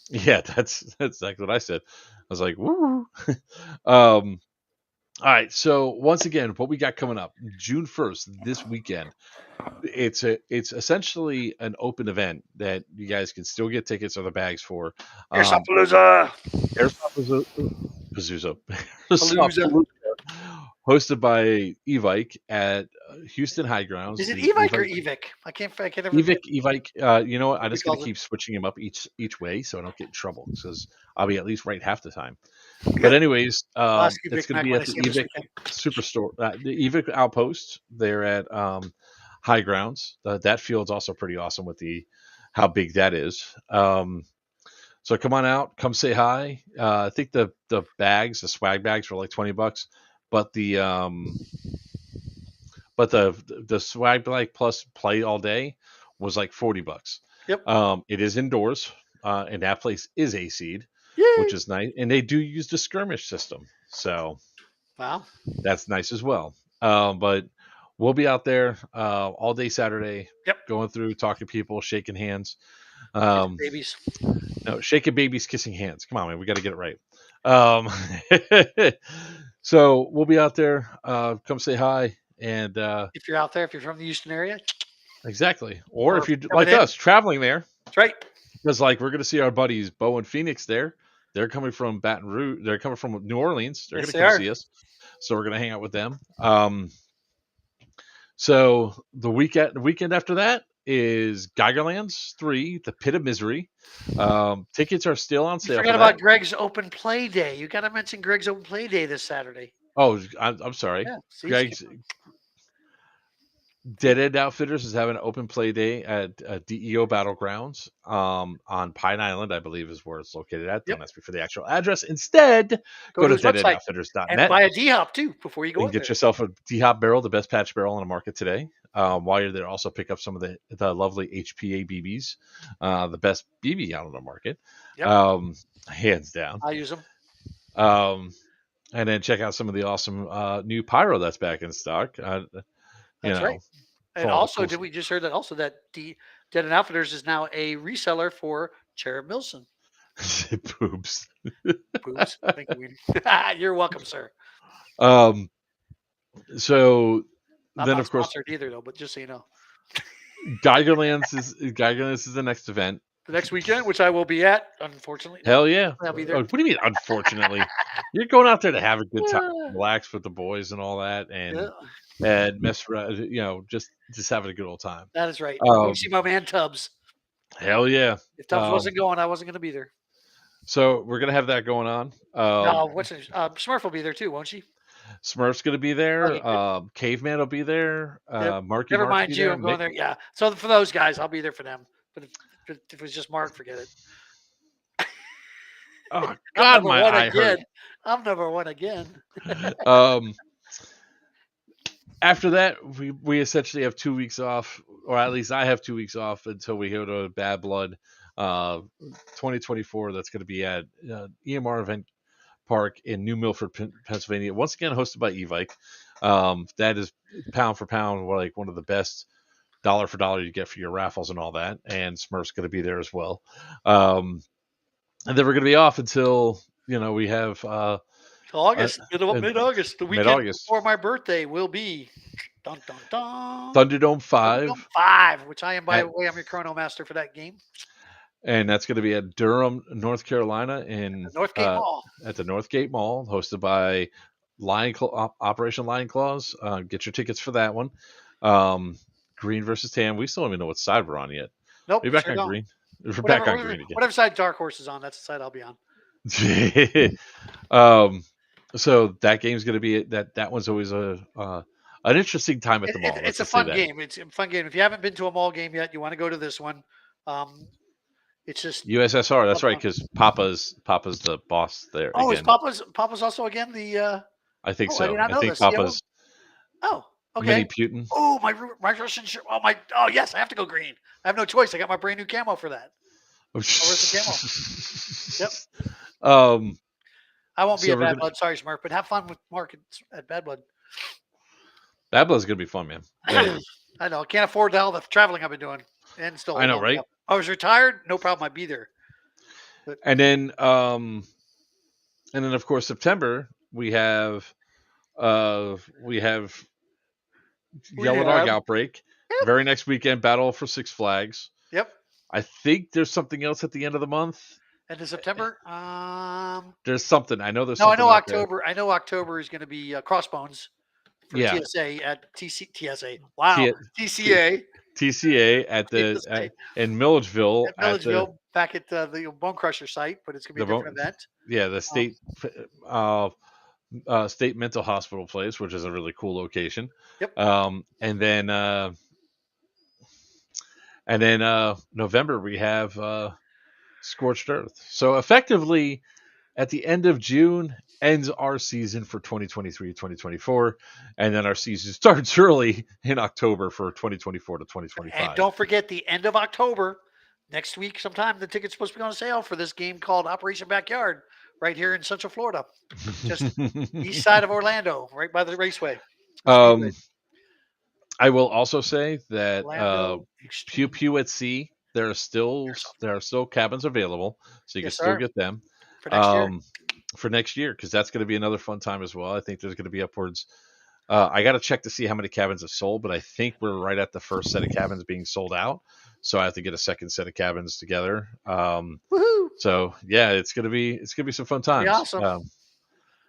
Yeah, that's exactly what I said. I was like, woo. All right, so once again, what we got coming up, June 1st, this weekend, it's essentially an open event that you guys can still get tickets or the bags for. Airsoftpalooza! Airsoftpalooza. Hosted by Evike at Houston High Grounds. Is it Evike or Evic? I can't ever Evike. You know what? I just got to keep switching them up each way so I don't get in trouble because I'll be at least right half the time. But anyways, it's going to be at the Evike Superstore, the Evike Outpost there at High Grounds. That field's also pretty awesome with how big that is. So come on out, come say hi. I think the swag bags were $20. But the swag bag plus play all day was $40. Yep. It is indoors, and that place is AC'd, which is nice. And they do use the skirmish system, so wow, that's nice as well. But we'll be out there all day Saturday. Yep. Going through, talking to people, shaking hands. Babies. No, shaking babies, kissing hands. Come on, man, we got to get it right. So we'll be out there. Come say hi. And if you're out there, if you're from the Houston area, exactly. Or if you're like us, traveling there. That's right. Because we're going to see our buddies Bo and Phoenix there. They're coming from Baton Rouge. They're coming from New Orleans. They're going to come see us. So we're going to hang out with them. So the weekend after that is Geigerlands 3, the Pit of Misery. Tickets are still on You sale forgot for that. about Greg's open play day. You got to mention Greg's open play day this Saturday. Oh, I'm sorry. Yeah, see, Greg's Dead End Outfitters is having an open play day at DEO Battlegrounds on Pine Island, I believe is where it's located at. Don't Yep. ask me for the actual address. Instead, go to his website and deadendoutfitters.net buy a D-Hop too before you go and up get there. yourself a D-Hop barrel, the best patch barrel on the market today. While you're there, also pick up some of the lovely HPA BBs, the best BB out on the market, Yep. hands down. I use them. And then check out some of the awesome new pyro that's back in stock. That's right. And also, did we just heard that also that Dead End Outfitters is now a reseller for Cherub Milson? Boobs. Boobs. Thank you. You're welcome, sir. So I'm then, not of course, sponsored either, though. But just so you know, Geigerlands is the next event. The next weekend, which I will be at, unfortunately. Hell yeah. I'll be there. What do you mean, unfortunately? You're going out there to have a good time, relax with the boys and all that, and mess around, just having a good old time. That is right. You see my man Tubbs. Hell yeah. If Tubbs wasn't going, I wasn't going to be there. So we're going to have that going on. Smurf will be there too, won't she? Smurf's going to be there. Caveman will be there. Marky Never Mark mind you. there. I'm going there. Yeah. So for those guys, I'll be there for them. But if it was just Mark, forget it. Oh God, my eye hurt. I'm number one again. After that, we essentially have 2 weeks off, or at least I have 2 weeks off until we go to Bad Blood 2024. That's going to be at EMR Event Park in New Milford, Pennsylvania. Once again, hosted by Evike. That is pound for pound, like one of the best dollar for dollar you get for your raffles and all that. And Smurf's going to be there as well. And then we're going to be off until we have August, mid-August. The weekend mid-August. before my birthday will be dun, dun, dun, Thunderdome 5. Thunderdome 5, which I am, by the way, I'm your Chrono Master for that game. And that's going to be at Durham, North Carolina, in Northgate Mall. At the Northgate Mall, hosted by Operation Lion Claws. Get your tickets for that one. Green versus Tan. We still don't even know what side we're on yet. Nope. We're back on green. We're back on green again. Whatever side Dark Horse is on, that's the side I'll be on. So that game's going to be that one's always an interesting time at the mall. It's a fun game. It's a fun game. If you haven't been to a mall game yet, you want to go to this one. It's just USSR. That's right, because Papa's the boss there. Oh, again. is Papa's also again the? I think so. I think this. Papa's. Oh, okay. Mini Putin. Oh, my Russian shirt. Oh, yes, I have to go green. I have no choice. I got my brand new camo for that. Where's the camo? I won't be at Bad Blood. Sorry, Smurf, but have fun with Mark at Bad Blood. Bad Blood's gonna be fun, man. Yeah. I know. I can't afford all the traveling I've been doing, and still. I know, right? I was retired. No problem. I'd be there. But, and then of course September we have Yellow Dog Outbreak. Yep. Very next weekend, Battle for Six Flags. Yep. I think there's something else at the end of the month. End of September. There's something. I know there's. No, something I know October. I know October is going to be Crossbones for TSA at TSA. Wow. TCA. TCA at in Milledgeville. Back at the Bone Crusher site, but it's going to be a different event. Yeah, the state mental hospital place, which is a really cool location. Yep. And then November we have Scorched Earth. So effectively, at the end of June ends our season for 2023-2024, and then our season starts early in October for 2024 to 2025. And don't forget, the end of October, next week sometime, the ticket's supposed to be on sale for this game called Operation Backyard, right here in Central Florida, just east side of Orlando, right by the raceway. I will also say that Pew Pew at Sea, there are still cabins available, so you can still get them for next year, because that's going to be another fun time as well. I think there's going to be upwards. I got to check to see how many cabins have sold, but I think we're right at the first set of cabins being sold out. So I have to get a second set of cabins together. Woohoo! So yeah, it's gonna be some fun times. Awesome.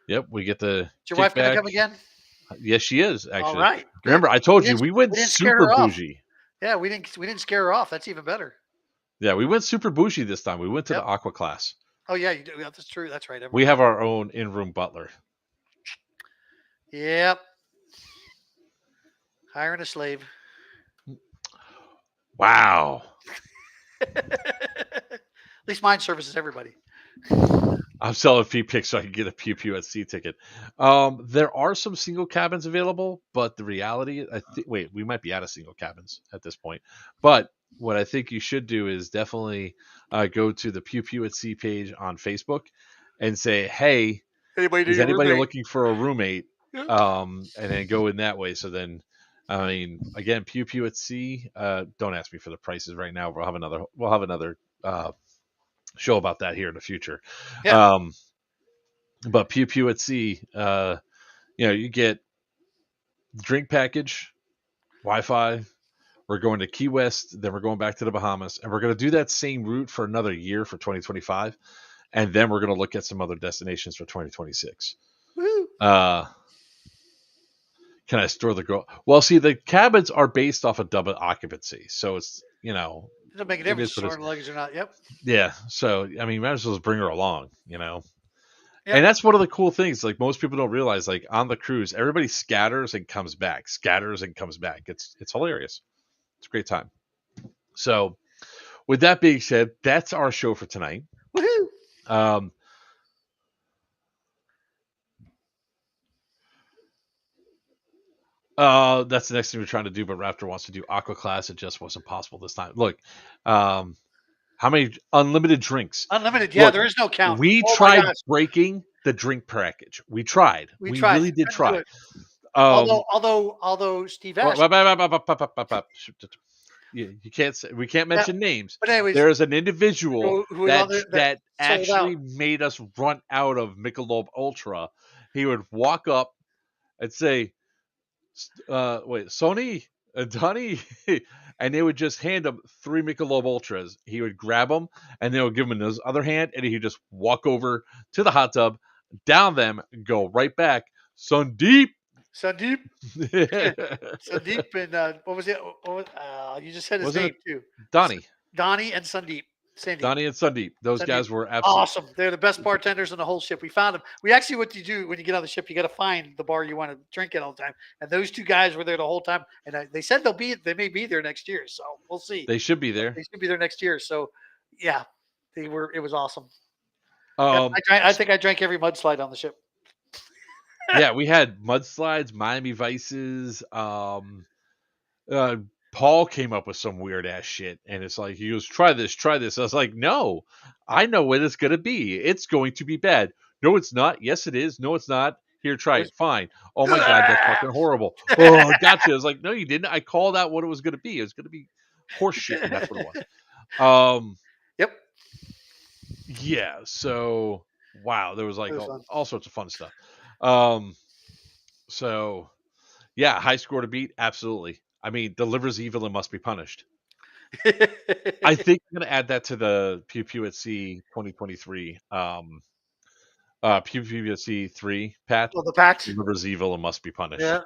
Yep, we get the. Is your wife gonna come again? Yes, she is All actually. right. Good. Remember, I told you didn't- we went didn't scare super her off. bougie. Yeah, we didn't scare her off. That's even better. Yeah, we went super bougie this time. We went to Yep. the aqua class. Oh yeah, you do. Yeah, that's true. That's right. We have our own in-room butler. Yep. Hiring a slave. Wow. At least mine services everybody. I'm selling picks so I can get a Pew Pew at Sea ticket. There are some single cabins available, but the reality, wait, we might be out of single cabins at this point. But what I think you should do is definitely go to the Pew Pew at Sea page on Facebook and say, hey, is anybody looking for a roommate? And then go in that way. So then, I mean, again, Pew Pew at Sea. Don't ask me for the prices right now. We'll have another show about that here in the future. Yeah. But Pew Pew at Sea, you get the drink package, Wi-Fi. We're going to Key West, then we're going back to the Bahamas, and we're going to do that same route for another year for 2025, and then we're going to look at some other destinations for 2026. Woo. Can I store the girl? Well, see, the cabins are based off of double occupancy, so it's It doesn't make a difference storing luggage or not. Yep. Yeah, so I mean, might as well just bring her along, Yep. And that's one of the cool things. Like most people don't realize, like on the cruise, everybody scatters and comes back. It's hilarious. It's a great time. So, with that being said, that's our show for tonight. Woohoo! That's the next thing we're trying to do, but Raptor wants to do aqua class. It just wasn't possible this time. Look, how many unlimited drinks? Unlimited. Yeah, there is no count. We tried breaking the drink package. We tried. We tried. really did try. Although Steve Ash. You can't say, we can't mention names. But anyways, there's an individual that actually out. made us run out of Michelob Ultra. He would walk up and say, wait, Sony, Donnie, and they would just hand him 3 Michelob Ultras. He would grab them, and they would give him in his other hand, and he would just walk over to the hot tub, down them, go right back. Sandeep, Sandeep, and what was it? You just said his name too. Donnie and Sandeep. Donnie and Sandeep. Those guys were absolutely awesome. They're the best bartenders in the whole ship. We found them. We actually, what you do when you get on the ship, you got to find the bar you want to drink at all the time. And those 2 guys were there the whole time. And they said they may be there next year. So we'll see. They should be there. They should be there next year. So yeah, they were. It was awesome. I think I drank every mudslide on the ship. Yeah, we had mudslides, Miami Vices. Paul came up with some weird ass shit, and it's like he goes, "Try this." I was like, "No, I know what it's gonna be. It's going to be bad." No, it's not. Yes, it is. No, it's not. Here, try it. Fine. Oh my god, that's fucking horrible. Oh, gotcha. I was like, "No, you didn't." I called out what it was gonna be. It was gonna be horse shit, and that's what it was. Yep. Yeah. So wow, there was like all sorts of fun stuff. So yeah, high score to beat. Absolutely. I mean, delivers evil and must be punished. I think I'm going to add that to the Pew Pew at Sea 2023. Pew Pew at Sea 3 patch. Well, the patch delivers evil and must be punished. Yeah.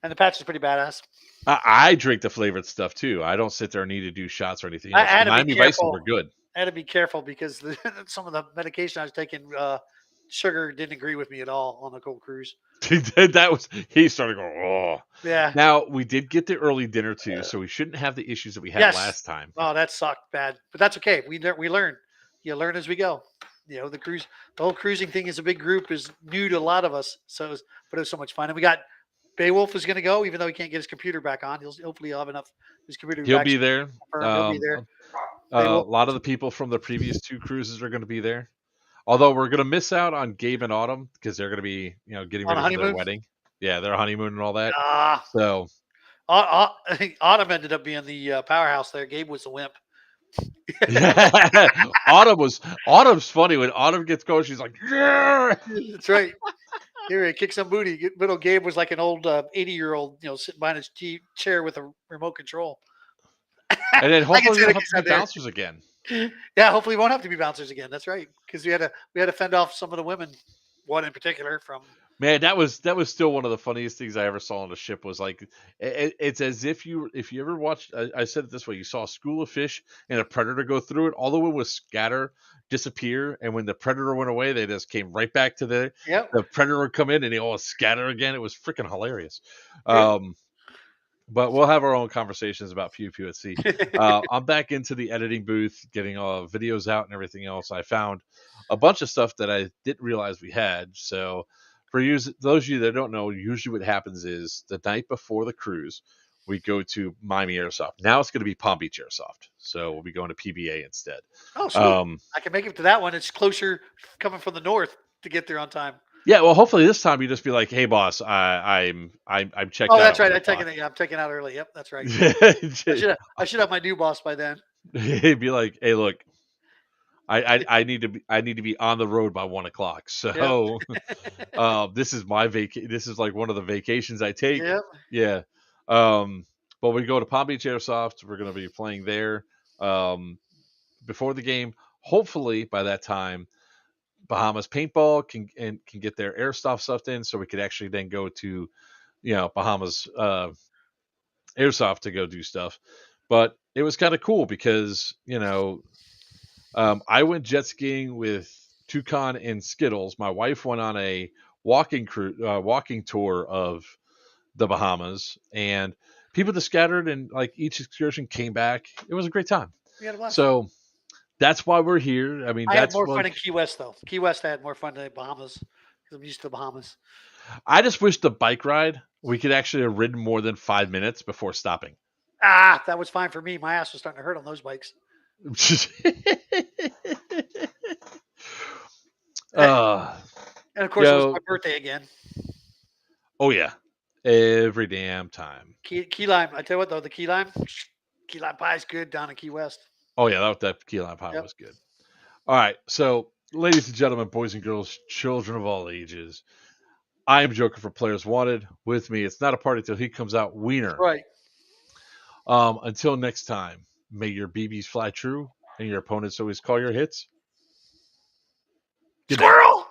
And the patch is pretty badass. I drink the flavored stuff too. I don't sit there and need to do shots or anything. Miami Vices were good. I had to be careful because some of the medication I was taking, sugar didn't agree with me at all on the cold cruise. He started going, oh. Yeah. Now, we did get the early dinner too, so we shouldn't have the issues that we had last time. Oh, that sucked bad. But that's okay. We learn. You learn as we go. The whole cruising thing is a big group, is new to a lot of us. But it was so much fun. And we got Beowulf is going to go, even though he can't get his computer back on. Hopefully he'll have enough his computer. He'll be there. He'll be there. A lot of the people from the previous 2 cruises are going to be there. Although we're going to miss out on Gabe and Autumn because they're going to be, getting ready for their wedding. Yeah, their honeymoon and all that. So I think Autumn ended up being the powerhouse there. Gabe was the wimp. Autumn's funny. When Autumn gets going, she's like, yeah. That's right. Here, he kicked some booty. Little Gabe was like an old 80-year-old, sitting behind his chair with a remote control. And then hopefully we don't have to be bouncers again. Yeah, hopefully we won't have to be bouncers again. That's right, because we had to fend off some of the women, one in particular from. Man, that was still one of the funniest things I ever saw on a ship. Was like it's as if you ever watched. I said it this way: you saw a school of fish and a predator go through it. All the way was scatter, disappear, and when the predator went away, they just came right back to Yep. the predator would come in and they all scatter again. It was freaking hilarious. Yeah. But we'll have our own conversations about PvP at Sea. I'm back into the editing booth, getting all videos out and everything else. I found a bunch of stuff that I didn't realize we had. So for you, those of you that don't know, usually what happens is the night before the cruise, we go to Miami Airsoft. Now it's going to be Palm Beach Airsoft. So we'll be going to PBA instead. Oh, sweet. I can make it to that one. It's closer coming from the north to get there on time. Yeah, well, hopefully this time you just be like, "Hey, boss, I'm checked out." Oh, that's right. at I'm 1 taking it. Yeah, I'm taking out early. Yep, that's right. o'clock. I should have my new boss by then. He'd be like, "Hey, look, I need to be on the road by 1 o'clock. So, this is my This is like one of the vacations I take. Yep. Yeah. But we go to Palm Beach Airsoft. We're going to be playing there before the game. Hopefully, by that time, Bahamas Paintball can get their airsoft stuff in, so we could actually then go to, Bahamas Airsoft to go do stuff. But it was kind of cool because I went jet skiing with Toucan and Skittles. My wife went on a walking tour of the Bahamas, and people that scattered and like each excursion came back. It was a great time. We had a blast. So that's why we're here. I mean, I that's had more fun in Key West though. Key West I had more fun than the Bahamas because I'm used to the Bahamas. I just wish the bike ride we could actually have ridden more than 5 minutes before stopping. That was fine for me. My ass was starting to hurt on those bikes. And of course, it was my birthday again. Oh yeah, every damn time. Key lime. I tell you what though, the key lime pie is good down in Key West. Oh yeah, that key lime pie was good. All right, so ladies and gentlemen, boys and girls, children of all ages, I am Joker for Players Wanted. With me, it's not a party till he comes out. Wiener. Right. Until next time, may your BBs fly true and your opponents always call your hits. Good night. Squirrel!